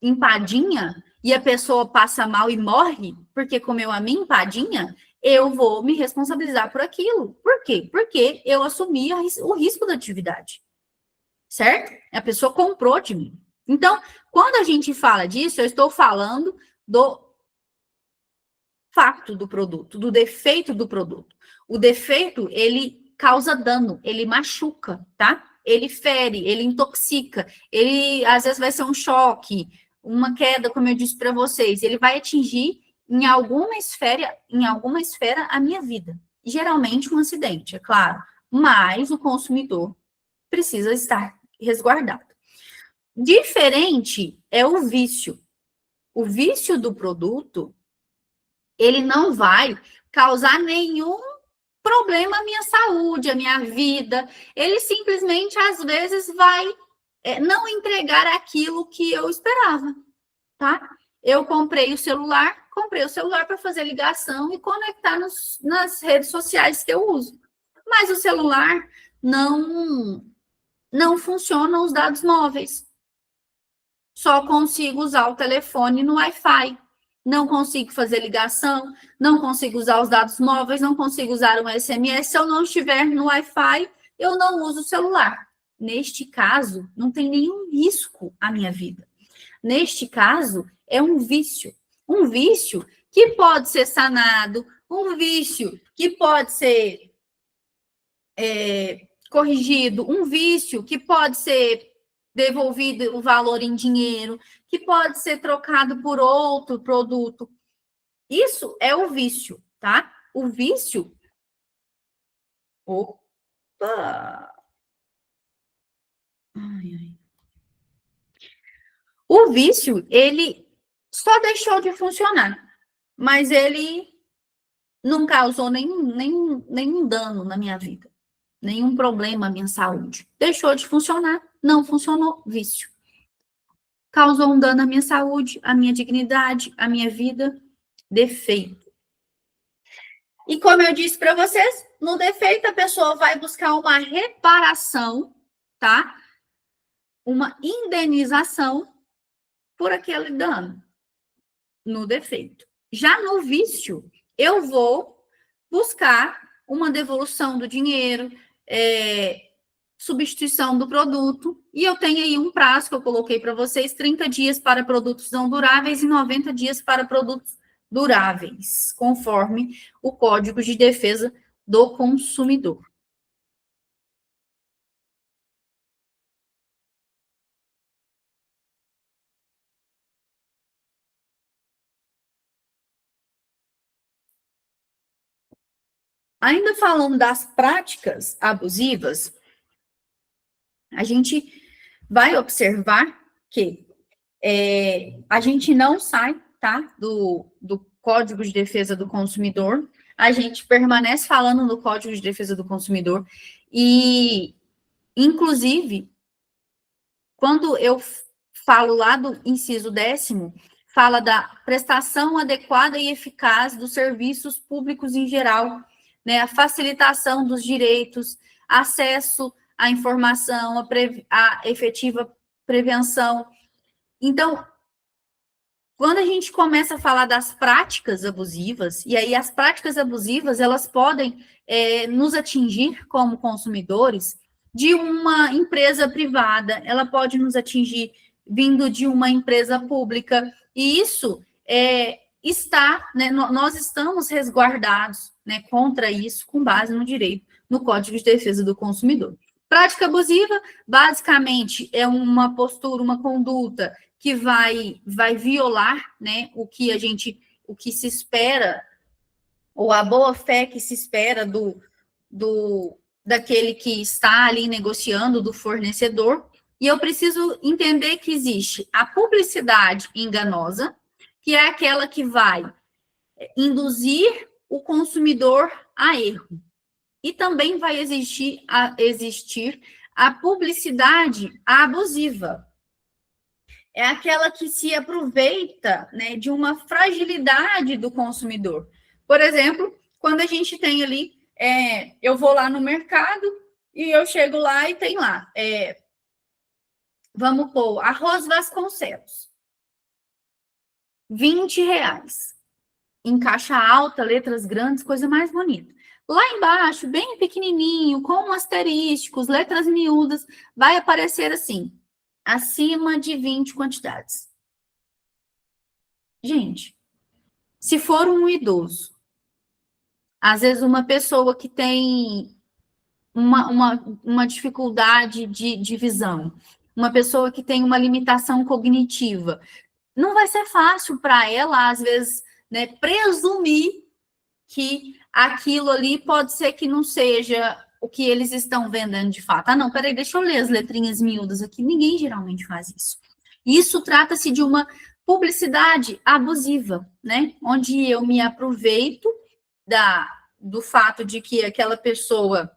empadinha, e a pessoa passa mal e morre porque comeu a minha empadinha, eu vou me responsabilizar por aquilo. Por quê? Porque eu assumi o risco da atividade, certo? A pessoa comprou de mim. Então, quando a gente fala disso, eu estou falando do fato do produto, do defeito do produto. O defeito, ele causa dano, ele machuca, tá? Ele fere, ele intoxica, ele às vezes vai ser um choque, uma queda, como eu disse para vocês, ele vai atingir em alguma esfera a minha vida. Geralmente um acidente, é claro, mas o consumidor precisa estar resguardado. Diferente é o vício. O vício do produto, ele não vai causar nenhum problema à minha saúde, à minha vida. Ele simplesmente, às vezes, vai não entregar aquilo que eu esperava, tá? Eu comprei o celular para fazer ligação e conectar nas redes sociais que eu uso. Mas o celular não funciona os dados móveis. Só consigo usar o telefone no Wi-Fi. Não consigo fazer ligação, não consigo usar os dados móveis, não consigo usar um SMS. Se eu não estiver no Wi-Fi, eu não uso o celular. Neste caso, não tem nenhum risco à minha vida. Neste caso, é um vício. Um vício que pode ser sanado, um vício que pode ser corrigido, um vício que pode ser devolvido o valor em dinheiro, que pode ser trocado por outro produto. Isso é o vício, tá? O vício... Opa! O vício, ele só deixou de funcionar, mas ele não causou nenhum dano na minha vida, nenhum problema à minha saúde. Deixou de funcionar, não funcionou, vício. Causou um dano à minha saúde, à minha dignidade, à minha vida, defeito. E como eu disse para vocês, no defeito a pessoa vai buscar uma reparação, tá? Uma indenização por aquele dano, no defeito. Já no vício, eu vou buscar uma devolução do dinheiro, substituição do produto, e eu tenho aí um prazo que eu coloquei para vocês, 30 dias para produtos não duráveis e 90 dias para produtos duráveis, conforme o Código de Defesa do Consumidor. Ainda falando das práticas abusivas, a gente vai observar que a gente não sai, tá, do Código de Defesa do Consumidor, a gente permanece falando no Código de Defesa do Consumidor e, inclusive, quando eu falo lá do inciso 10º, fala da prestação adequada e eficaz dos serviços públicos em geral, né, a facilitação dos direitos, acesso à informação, a efetiva prevenção. Então, quando a gente começa a falar das práticas abusivas, e aí as práticas abusivas, elas podem nos atingir como consumidores de uma empresa privada, ela pode nos atingir vindo de uma empresa pública, e isso está, né, nós estamos resguardados, né, contra isso, com base no direito, no Código de Defesa do Consumidor. Prática abusiva, basicamente, é uma postura, uma conduta que vai violar, né, o que se espera, ou a boa fé que se espera daquele que está ali negociando, do fornecedor. E eu preciso entender que existe a publicidade enganosa, que é aquela que vai induzir o consumidor a erro. E também vai existir a publicidade abusiva. É aquela que se aproveita, né, de uma fragilidade do consumidor. Por exemplo, quando a gente tem ali, eu vou lá no mercado e eu chego lá e tem lá, vamos pôr, arroz Vasconcelos, R$ 20, em caixa alta, letras grandes, coisa mais bonita. Lá embaixo, bem pequenininho, com asterísticos, letras miúdas, vai aparecer assim, acima de 20 quantidades. Gente, se for um idoso, às vezes uma pessoa que tem uma dificuldade de visão, uma pessoa que tem uma limitação cognitiva, não vai ser fácil para ela, às vezes, né, presumir que aquilo ali pode ser que não seja o que eles estão vendendo de fato. Ah, não, peraí, deixa eu ler as letrinhas miúdas aqui. Ninguém geralmente faz isso. Isso trata-se de uma publicidade abusiva, né? Onde eu me aproveito do fato de que aquela pessoa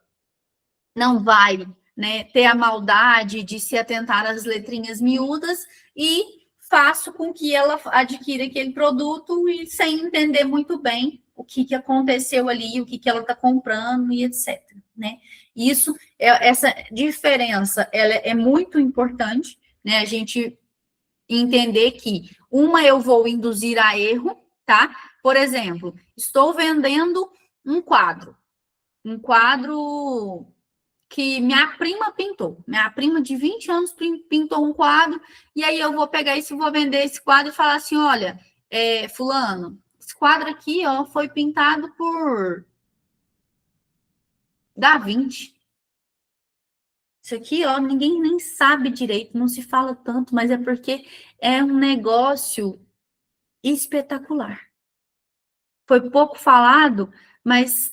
não vai, né, ter a maldade de se atentar às letrinhas miúdas e faço com que ela adquira aquele produto e sem entender muito bem o que aconteceu ali, o que ela está comprando e etc. Né? Isso, essa diferença, ela é muito importante, né? A gente entender que uma eu vou induzir a erro, tá? Por exemplo, estou vendendo um quadro que minha prima pintou. Minha prima de 20 anos pintou um quadro, e aí eu vou pegar isso e vou vender esse quadro e falar assim, olha, fulano, esse quadro aqui, ó, foi pintado por Da Vinci. Isso aqui, ó, ninguém nem sabe direito, não se fala tanto, mas é porque é um negócio espetacular. Foi pouco falado, mas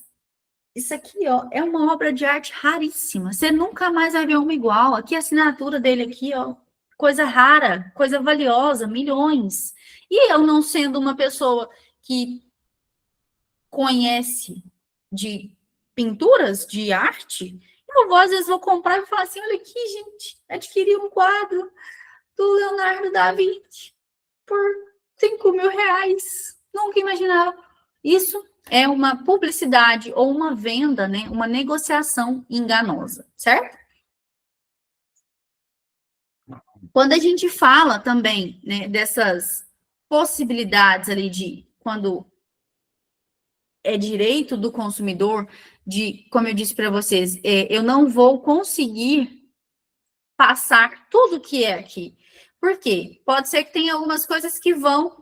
isso aqui, ó, é uma obra de arte raríssima. Você nunca mais vai ver uma igual. Aqui a assinatura dele aqui, ó, coisa rara, coisa valiosa, milhões. E eu não sendo uma pessoa que conhece de pinturas, de arte, eu vou, às vezes, vou comprar e falar assim, olha aqui, gente, adquiri um quadro do Leonardo da Vinci por R$ 5.000. Nunca imaginava. Isso é uma publicidade ou uma venda, né? Uma negociação enganosa, certo? Quando a gente fala também, né, dessas possibilidades ali de quando é direito do consumidor, de, como eu disse para vocês, eu não vou conseguir passar tudo que é aqui. Por quê? Pode ser que tenha algumas coisas que vão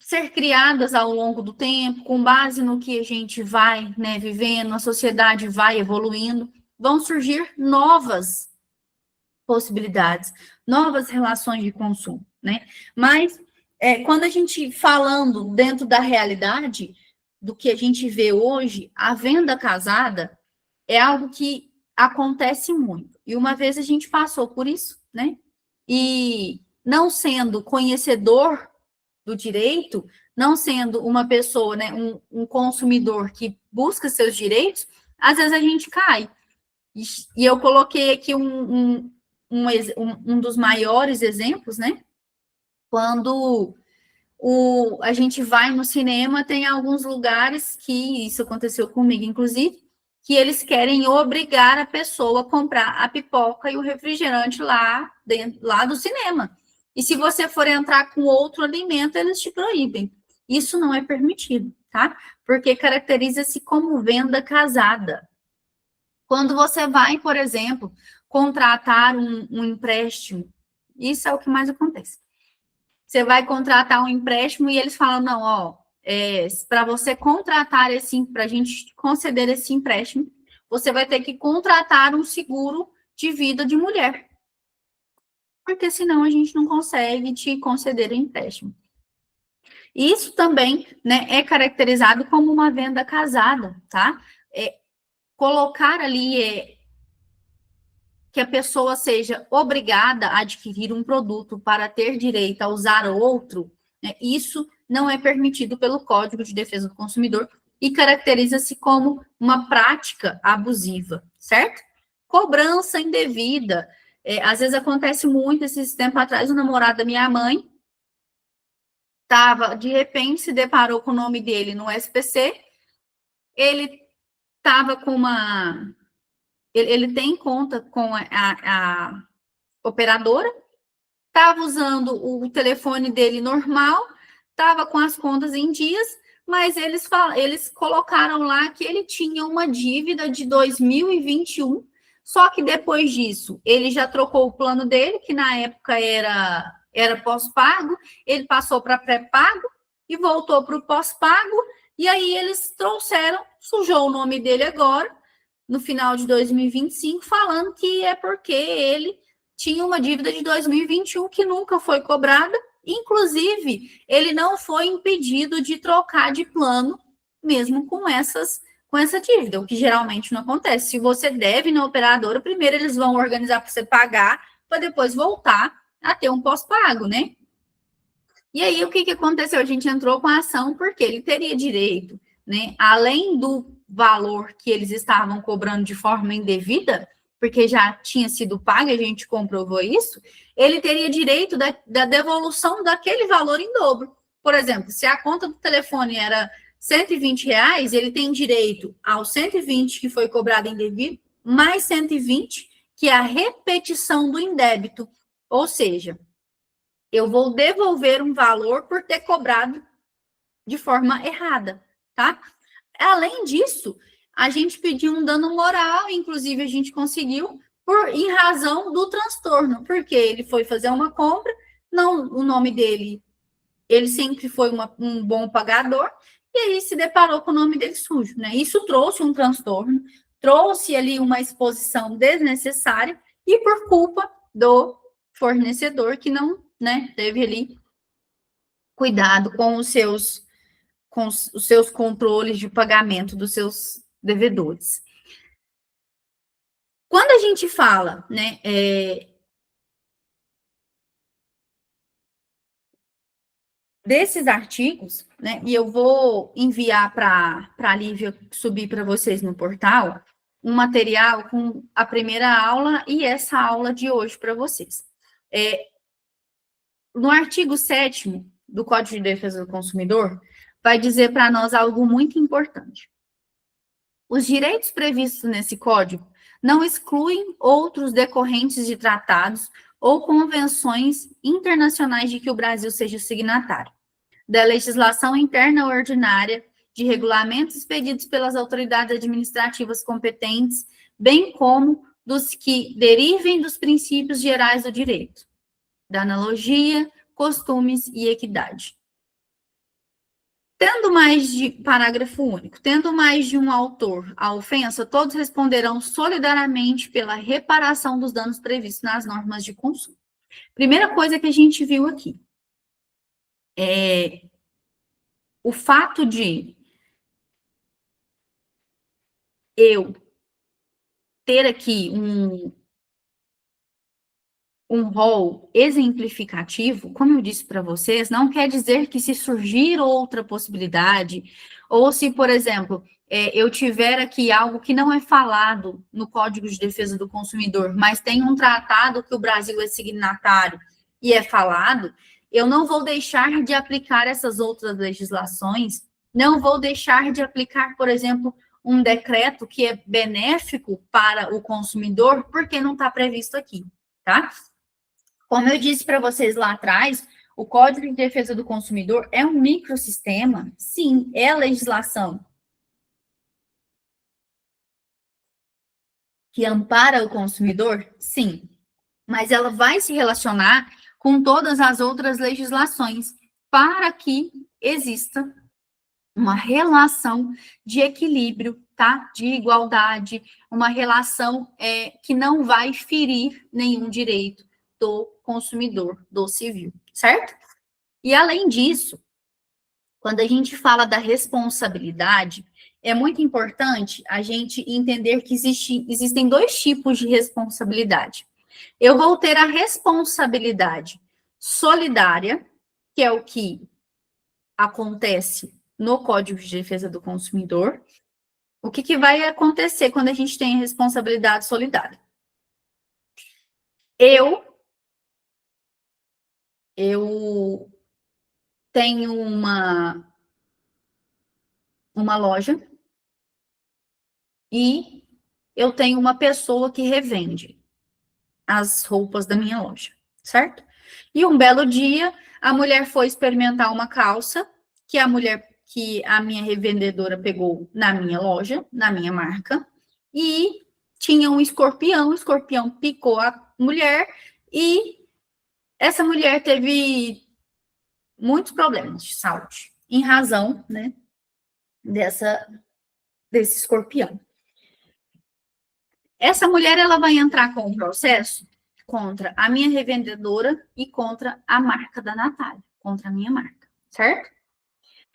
ser criadas ao longo do tempo, com base no que a gente vai, né, vivendo, a sociedade vai evoluindo, vão surgir novas possibilidades, novas relações de consumo, né? Mas quando a gente falando dentro da realidade do que a gente vê hoje, a venda casada é algo que acontece muito. E uma vez a gente passou por isso, né? E não sendo conhecedor do direito, não sendo uma pessoa, né, um consumidor que busca seus direitos, às vezes a gente cai. E eu coloquei aqui um dos maiores exemplos, né? Quando a gente vai no cinema, tem alguns lugares que isso aconteceu comigo, inclusive, que eles querem obrigar a pessoa a comprar a pipoca e o refrigerante lá dentro, lá do cinema. E se você for entrar com outro alimento, eles te proíbem. Isso não é permitido, tá? Porque caracteriza-se como venda casada. Quando você vai, por exemplo, contratar um empréstimo, isso é o que mais acontece. Você vai contratar um empréstimo e eles falam, não, ó, para você contratar para a gente conceder esse empréstimo, você vai ter que contratar um seguro de vida de mulher. Porque senão a gente não consegue te conceder o empréstimo. Isso também, né, é caracterizado como uma venda casada, tá? Colocar ali que a pessoa seja obrigada a adquirir um produto para ter direito a usar outro, né, isso não é permitido pelo Código de Defesa do Consumidor e caracteriza-se como uma prática abusiva, certo? Cobrança indevida. Às vezes acontece muito, esses tempos atrás, o namorado da minha mãe de repente, se deparou com o nome dele no SPC, ele estava com ele tem conta com a operadora, estava usando o telefone dele normal, estava com as contas em dias, mas eles colocaram lá que ele tinha uma dívida de 2021, só que depois disso, ele já trocou o plano dele, que na época era pós-pago, ele passou para pré-pago e voltou para o pós-pago, e aí eles sujou o nome dele agora, no final de 2025, falando que é porque ele tinha uma dívida de 2021 que nunca foi cobrada, inclusive, ele não foi impedido de trocar de plano, mesmo com essa dívida, o que geralmente não acontece. Se você deve na operadora, primeiro eles vão organizar para você pagar, para depois voltar a ter um pós-pago, né? E aí, o que aconteceu? A gente entrou com a ação porque ele teria direito, né? Além do valor que eles estavam cobrando de forma indevida, porque já tinha sido pago, a gente comprovou isso, ele teria direito da devolução daquele valor em dobro. Por exemplo, se a conta do telefone era R$120, ele tem direito aos 120 que foi cobrado indevido, mais 120, que é a repetição do indébito. Ou seja, eu vou devolver um valor por ter cobrado de forma errada, tá? Além disso, a gente pediu um dano moral, inclusive a gente conseguiu, em razão do transtorno, porque ele foi fazer uma compra, não, o nome dele, ele sempre foi um bom pagador, e aí se deparou com o nome dele sujo, né? Isso trouxe um transtorno, trouxe ali uma exposição desnecessária, e por culpa do fornecedor que não, né, teve ali cuidado com os seus controles de pagamento dos seus devedores. Quando a gente fala, né, desses artigos, né, e eu vou enviar para a Lívia subir para vocês no portal, um material com a primeira aula e essa aula de hoje para vocês. No artigo 7º do Código de Defesa do Consumidor, vai dizer para nós algo muito importante. Os direitos previstos nesse código não excluem outros decorrentes de tratados ou convenções internacionais de que o Brasil seja signatário, da legislação interna ordinária, de regulamentos expedidos pelas autoridades administrativas competentes, bem como dos que derivem dos princípios gerais do direito, da analogia, costumes e equidade. Tendo mais de parágrafo único, tendo mais de um autor a ofensa, todos responderão solidariamente pela reparação dos danos previstos nas normas de consumo. Primeira coisa que a gente viu aqui é o fato de eu ter aqui um rol exemplificativo, como eu disse para vocês, não quer dizer que se surgir outra possibilidade, ou se, por exemplo, eu tiver aqui algo que não é falado no Código de Defesa do Consumidor, mas tem um tratado que o Brasil é signatário e é falado, eu não vou deixar de aplicar essas outras legislações, não vou deixar de aplicar, por exemplo, um decreto que é benéfico para o consumidor, porque não está previsto aqui, tá? Como eu disse para vocês lá atrás, o Código de Defesa do Consumidor é um microsistema? Sim. É a legislação que ampara o consumidor? Sim. Mas ela vai se relacionar com todas as outras legislações para que exista uma relação de equilíbrio, tá? De igualdade, uma relação que não vai ferir nenhum direito do consumidor, do civil, certo? E além disso, quando a gente fala da responsabilidade, é muito importante a gente entender que existem dois tipos de responsabilidade. Eu vou ter a responsabilidade solidária, que é o que acontece no Código de Defesa do Consumidor. O que vai acontecer quando a gente tem a responsabilidade solidária? Eu tenho uma loja e eu tenho uma pessoa que revende as roupas da minha loja, certo? E um belo dia, a mulher foi experimentar uma calça que a minha revendedora pegou na minha loja, na minha marca, e tinha um escorpião, o escorpião picou a mulher e essa mulher teve muitos problemas de saúde, em razão, né, desse escorpião. Essa mulher, ela vai entrar com um processo contra a minha revendedora e contra a marca da Natália, contra a minha marca, certo?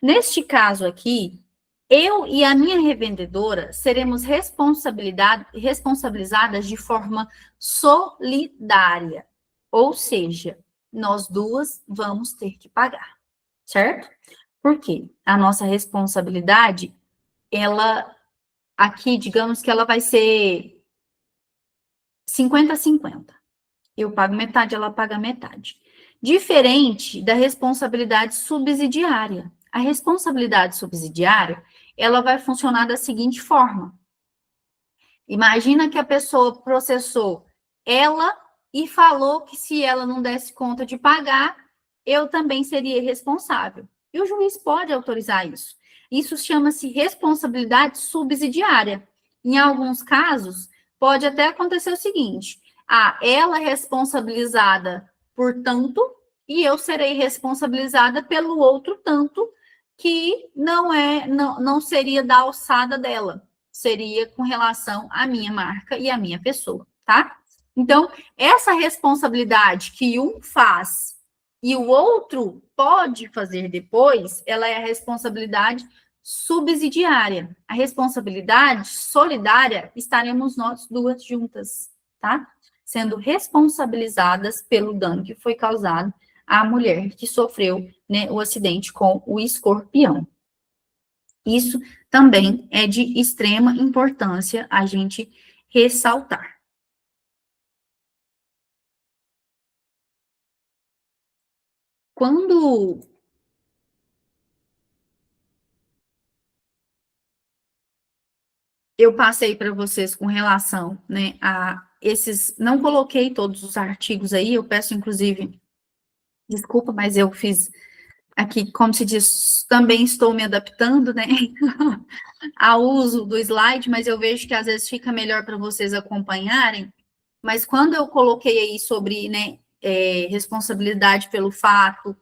Neste caso aqui, eu e a minha revendedora seremos responsabilizadas de forma solidária, ou seja, nós duas vamos ter que pagar, certo? Por quê? A nossa responsabilidade, ela aqui, digamos que ela vai ser 50-50. Eu pago metade, ela paga metade. Diferente da responsabilidade subsidiária. A responsabilidade subsidiária, ela vai funcionar da seguinte forma. Imagina que a pessoa processou ela e falou que se ela não desse conta de pagar, eu também seria responsável. E o juiz pode autorizar isso. Isso chama-se responsabilidade subsidiária. Em alguns casos, pode até acontecer o seguinte: ela é responsabilizada por tanto e eu serei responsabilizada pelo outro tanto que não seria da alçada dela, seria com relação à minha marca e à minha pessoa, tá? Então, essa responsabilidade que um faz e o outro pode fazer depois, ela é a responsabilidade subsidiária. A responsabilidade solidária estaremos nós duas juntas, tá? Sendo responsabilizadas pelo dano que foi causado à mulher que sofreu, né, o acidente com o escorpião. Isso também é de extrema importância a gente ressaltar. Quando eu passei para vocês com relação, né, a esses, não coloquei todos os artigos aí, eu peço inclusive desculpa, mas eu fiz aqui, como se diz, também estou me adaptando, né, ao uso do slide, mas eu vejo que às vezes fica melhor para vocês acompanharem. Mas quando eu coloquei aí sobre, né, responsabilidade pelo fato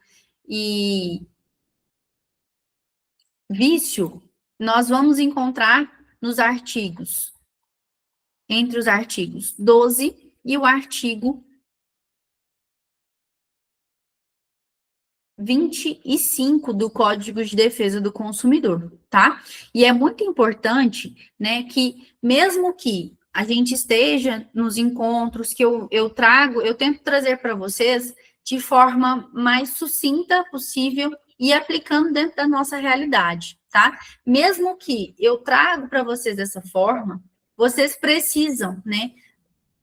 e vício, nós vamos encontrar nos artigos, entre os artigos 12 e o artigo 25 do Código de Defesa do Consumidor, tá? E é muito importante, né, que mesmo que a gente esteja nos encontros que eu tento trazer para vocês de forma mais sucinta possível e aplicando dentro da nossa realidade, tá? Mesmo que eu trago para vocês dessa forma, vocês precisam, né,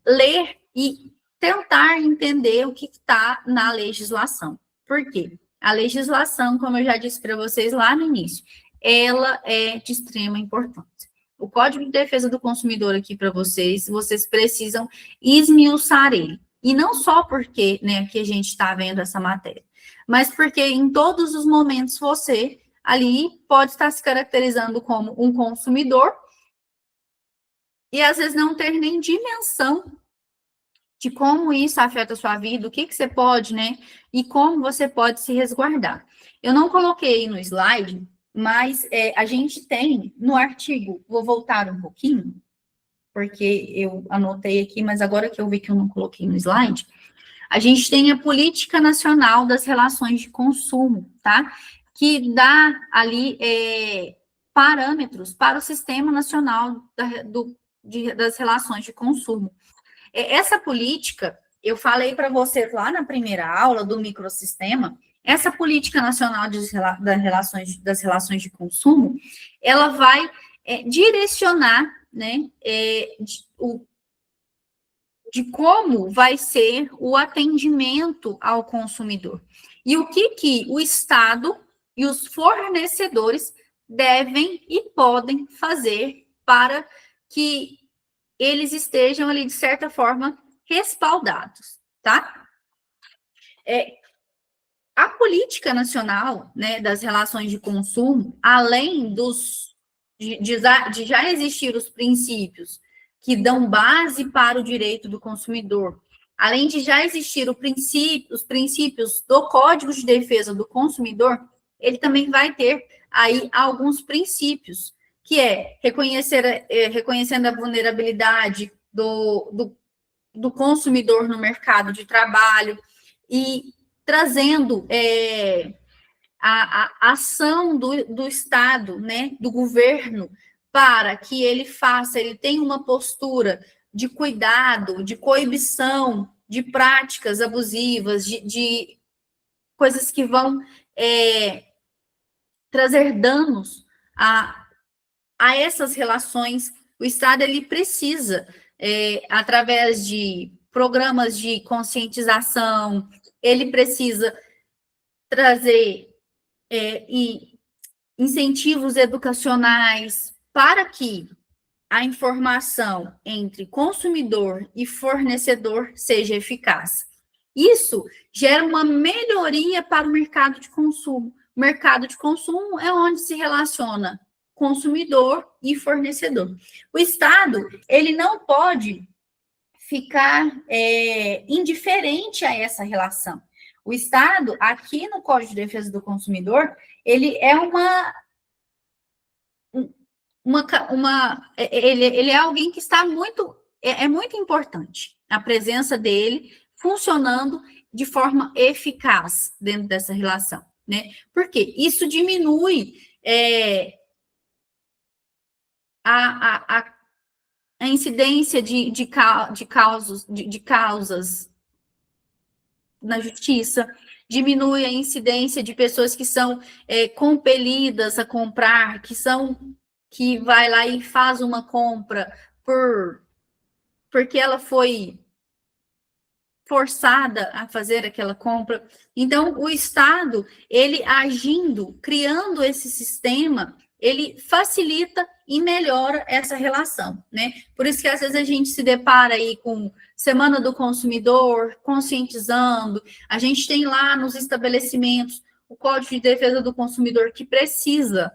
ler e tentar entender o que está na legislação. Por quê? A legislação, como eu já disse para vocês lá no início, ela é de extrema importância. O Código de Defesa do Consumidor aqui para vocês precisam esmiuçar ele. E não só porque, né, que a gente está vendo essa matéria, mas porque em todos os momentos você ali pode estar se caracterizando como um consumidor e às vezes não ter nem dimensão de como isso afeta a sua vida, o que você pode, né? E como você pode se resguardar. Eu não coloquei no slide, mas a gente tem no artigo, vou voltar um pouquinho, porque eu anotei aqui, mas agora que eu vi que eu não coloquei no slide, a gente tem a Política Nacional das Relações de Consumo, tá? Que dá ali parâmetros para o Sistema Nacional das Relações de Consumo. Essa política, eu falei para vocês lá na primeira aula do microsistema, essa política nacional das relações de consumo, ela vai direcionar, né, de como vai ser o atendimento ao consumidor. E o que o Estado e os fornecedores devem e podem fazer para que eles estejam ali, de certa forma, respaldados, tá? A política nacional, né, das relações de consumo, além de já existir os princípios que dão base para o direito do consumidor, além de já existir os princípios do Código de Defesa do Consumidor, ele também vai ter aí alguns princípios, que reconhecendo a vulnerabilidade do consumidor no mercado de trabalho e trazendo a ação do Estado, né, do governo, para que ele tenha uma postura de cuidado, de coibição, de práticas abusivas, de coisas que vão trazer danos a essas relações. O Estado ele precisa, através de programas de conscientização, ele precisa trazer incentivos educacionais para que a informação entre consumidor e fornecedor seja eficaz. Isso gera uma melhoria para o mercado de consumo. O mercado de consumo é onde se relaciona consumidor e fornecedor. O Estado, ele não pode ficar indiferente a essa relação. O Estado, aqui no Código de Defesa do Consumidor, ele é ele é alguém que está muito importante a presença dele funcionando de forma eficaz dentro dessa relação, né? Porque isso diminui a incidência de causas na justiça, diminui a incidência de pessoas que são compelidas a comprar, que vai lá e faz uma compra porque ela foi forçada a fazer aquela compra. Então, o Estado, ele agindo, criando esse sistema, ele facilita e melhora essa relação, né? Por isso que às vezes a gente se depara aí com Semana do Consumidor, conscientizando, a gente tem lá nos estabelecimentos o Código de Defesa do Consumidor que precisa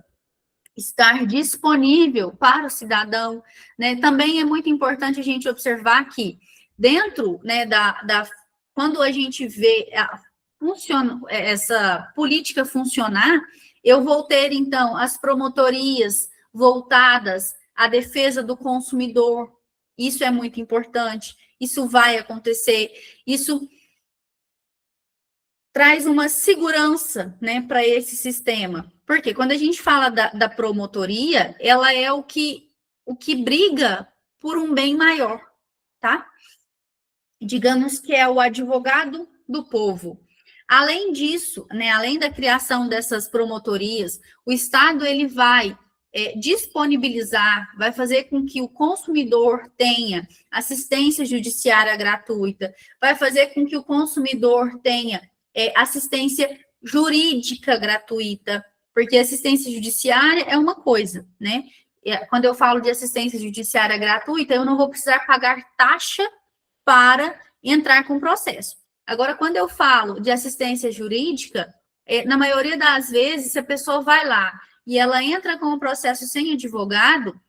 estar disponível para o cidadão, né? Também é muito importante a gente observar que dentro, né, quando a gente vê essa política funcionar, Eu vou ter, então, as promotorias voltadas à defesa do consumidor. Isso é muito importante. Isso vai acontecer. Isso traz uma segurança, né, para esse sistema. Porque quando a gente fala da promotoria, ela é o que briga por um bem maior, tá? Digamos que é o advogado do povo. Além disso, né, além da criação dessas promotorias, o Estado ele vai disponibilizar, vai fazer com que o consumidor tenha assistência judiciária gratuita, vai fazer com que o consumidor tenha assistência jurídica gratuita, porque assistência judiciária é uma coisa, né? Quando eu falo de assistência judiciária gratuita, eu não vou precisar pagar taxa para entrar com o processo. Agora, quando eu falo de assistência jurídica, na maioria das vezes, se a pessoa vai lá e ela entra com o processo sem advogado,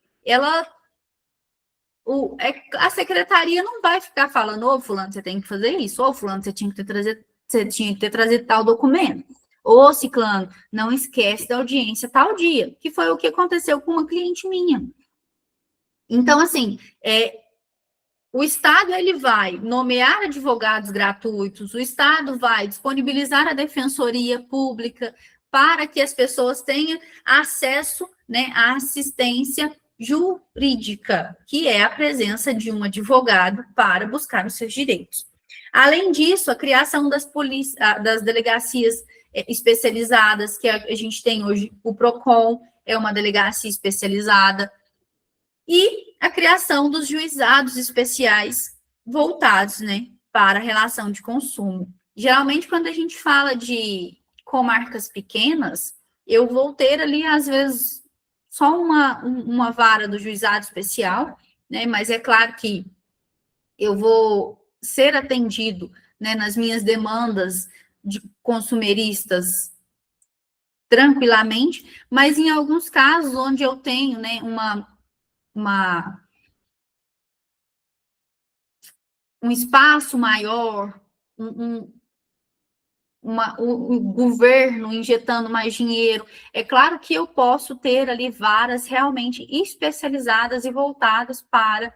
a secretaria não vai ficar falando, ô, fulano, você tem que fazer isso, ou fulano, você tinha que ter trazido tal documento, ou ciclano, não esquece da audiência tal dia, que foi o que aconteceu com uma cliente minha. Então, assim, o Estado ele vai nomear advogados gratuitos, o Estado vai disponibilizar a defensoria pública para que as pessoas tenham acesso, né, à assistência jurídica, que é a presença de um advogado para buscar os seus direitos. Além disso, a criação das delegacias especializadas, que a gente tem hoje, o PROCON é uma delegacia especializada, e a criação dos juizados especiais voltados, né, para a relação de consumo. Geralmente, quando a gente fala de comarcas pequenas, eu vou ter ali, às vezes, só uma vara do juizado especial, né, mas é claro que eu vou ser atendido, né, nas minhas demandas de consumeristas tranquilamente, mas em alguns casos onde eu tenho, né, um espaço maior, o governo injetando mais dinheiro, é claro que eu posso ter ali varas realmente especializadas e voltadas para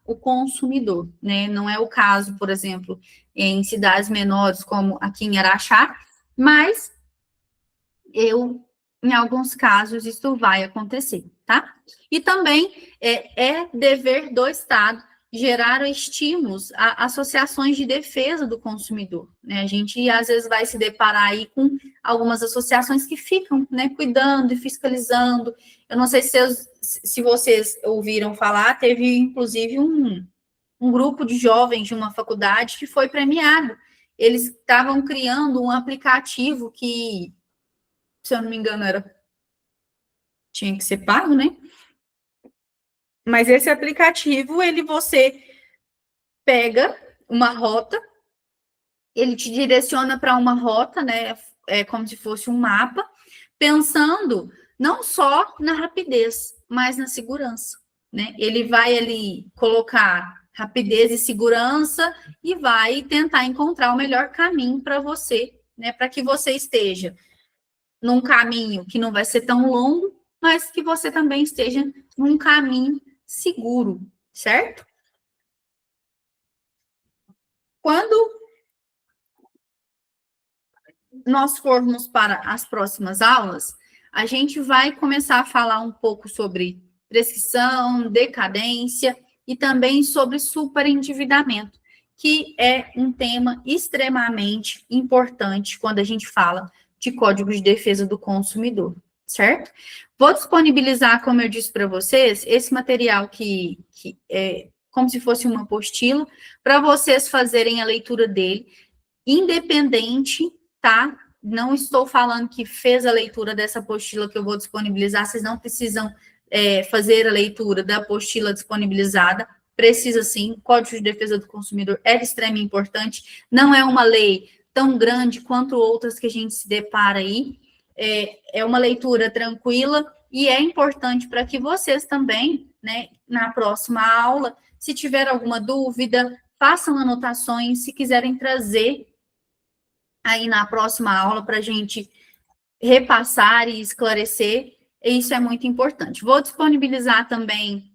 o consumidor, né? Não é o caso, por exemplo, em cidades menores, como aqui em Araxá, mas em alguns casos, isso vai acontecer, tá? E também é dever do Estado gerar estímulos a associações de defesa do consumidor, né? A gente, às vezes, vai se deparar aí com algumas associações que ficam, né, cuidando e fiscalizando. Eu não sei se vocês ouviram falar, teve, inclusive, um grupo de jovens de uma faculdade que foi premiado. Eles estavam criando um aplicativo que, se eu não me engano, tinha que ser pago, né? Mas esse aplicativo, você pega uma rota, ele te direciona para uma rota, né? É como se fosse um mapa, pensando não só na rapidez, mas na segurança, né? Ele vai ali colocar rapidez e segurança e vai tentar encontrar o melhor caminho para você, né? Para que você esteja num caminho que não vai ser tão longo, mas que você também esteja num caminho seguro, certo? Quando nós formos para as próximas aulas, a gente vai começar a falar um pouco sobre prescrição, decadência e também sobre superendividamento, que é um tema extremamente importante quando a gente fala de Código de Defesa do Consumidor, certo? Vou disponibilizar, como eu disse para vocês, esse material que é como se fosse uma apostila, para vocês fazerem a leitura dele, independente, tá? Não estou falando que fez a leitura dessa apostila que eu vou disponibilizar, vocês não precisam fazer a leitura da apostila disponibilizada, precisa sim, o Código de Defesa do Consumidor é de extrema importância, não é uma lei tão grande quanto outras que a gente se depara aí, é uma leitura tranquila e é importante para que vocês também, né, na próxima aula, se tiver alguma dúvida, façam anotações, se quiserem trazer aí na próxima aula para a gente repassar e esclarecer, e isso é muito importante. Vou disponibilizar também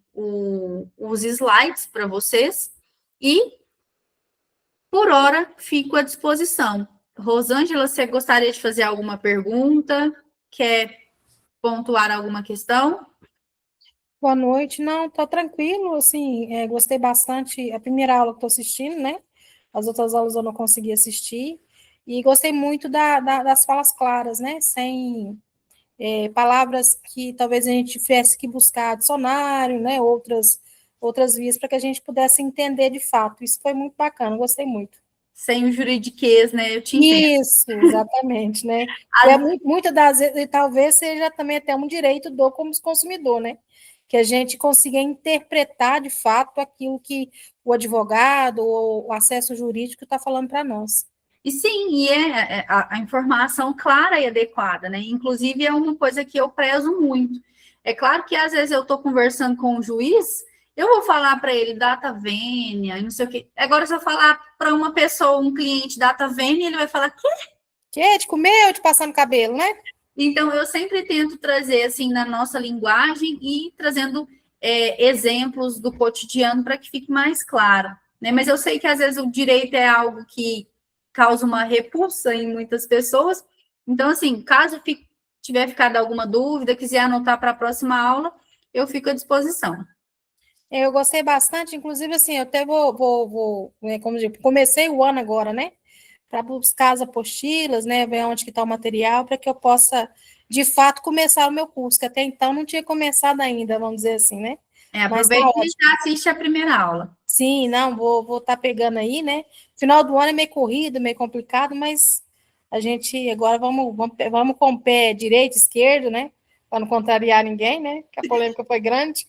os slides para vocês, e, por hora, fico à disposição. Rosângela, você gostaria de fazer alguma pergunta? Quer pontuar alguma questão? Boa noite. Não, tô tranquilo, assim, gostei bastante. A primeira aula que estou assistindo, né? As outras aulas eu não consegui assistir. E gostei muito das falas claras, né? Sem palavras que talvez a gente tivesse que buscar dicionário, né? Outras vias para que a gente pudesse entender de fato. Isso foi muito bacana, gostei muito. Sem o juridiquês, né? Eu te entendo. Isso, exatamente, né? Que é As- muitas das vezes, e talvez seja também até um direito do como consumidor, né? Que a gente consiga interpretar de fato aquilo que o advogado ou o acesso jurídico está falando para nós. E sim, e a informação clara e adequada, né? Inclusive, é uma coisa que eu prezo muito. É claro que às vezes eu estou conversando com o juiz, eu vou falar para ele data vênia, e não sei o quê. Agora, se eu falar para uma pessoa, um cliente data vênia, ele vai falar, quê? Que é de comer ou de passar no cabelo, né? Então, eu sempre tento trazer, assim, na nossa linguagem e trazendo exemplos do cotidiano para que fique mais claro, né? Mas eu sei que, às vezes, o direito é algo que causa uma repulsa em muitas pessoas. Então, assim, caso tiver ficado alguma dúvida, quiser anotar para a próxima aula, eu fico à disposição. Eu gostei bastante, inclusive, assim, eu até vou, como eu digo, comecei o ano agora, né? Para buscar as apostilas, né? Ver onde que está o material, para que eu possa, de fato, começar o meu curso, que até então não tinha começado ainda, vamos dizer assim, né? Mas tá Aproveita e ótimo. já assiste a primeira aula. Sim, não, vou estar pegando aí, né? Final do ano é meio corrido, meio complicado, mas a gente agora vamos com o pé direito, esquerdo, né? Para não contrariar ninguém, né? Que a polêmica foi grande.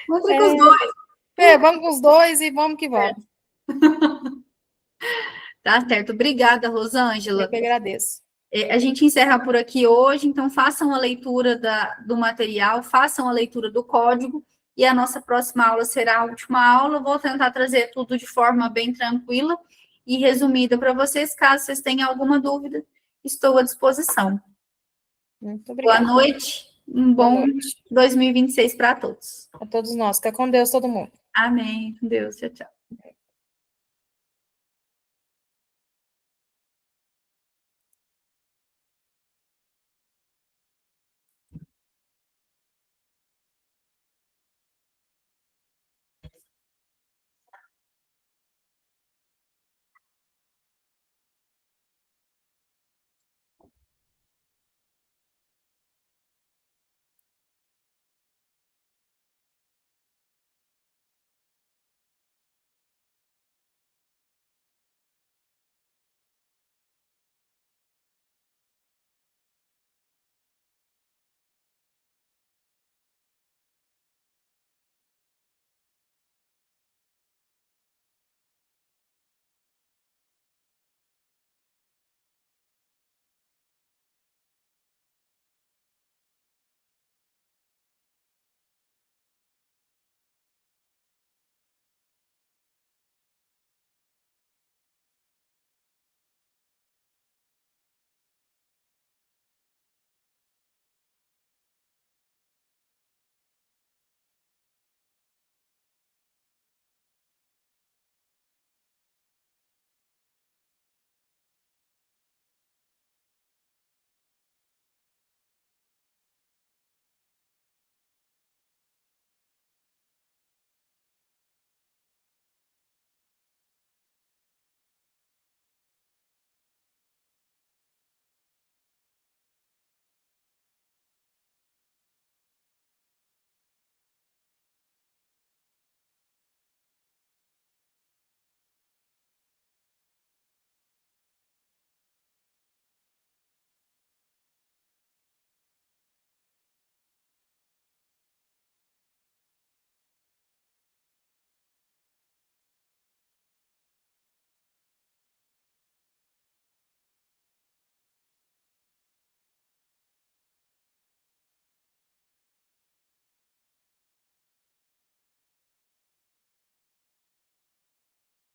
Contra com os dois. Vamos com os dois e vamos que vamos. Tá certo. Obrigada, Eu Rosângela. que agradeço. A gente encerra por aqui hoje, então façam a leitura do material, façam a leitura do código, e a nossa próxima aula será a última aula. Vou tentar trazer tudo de forma bem tranquila e resumida para vocês. Caso vocês tenham alguma dúvida, estou à disposição. Muito Boa obrigada. noite, um Boa bom noite 2026 para todos. a todos nós. Fica com Deus, todo mundo. Amém. Com Deus. Tchau, tchau.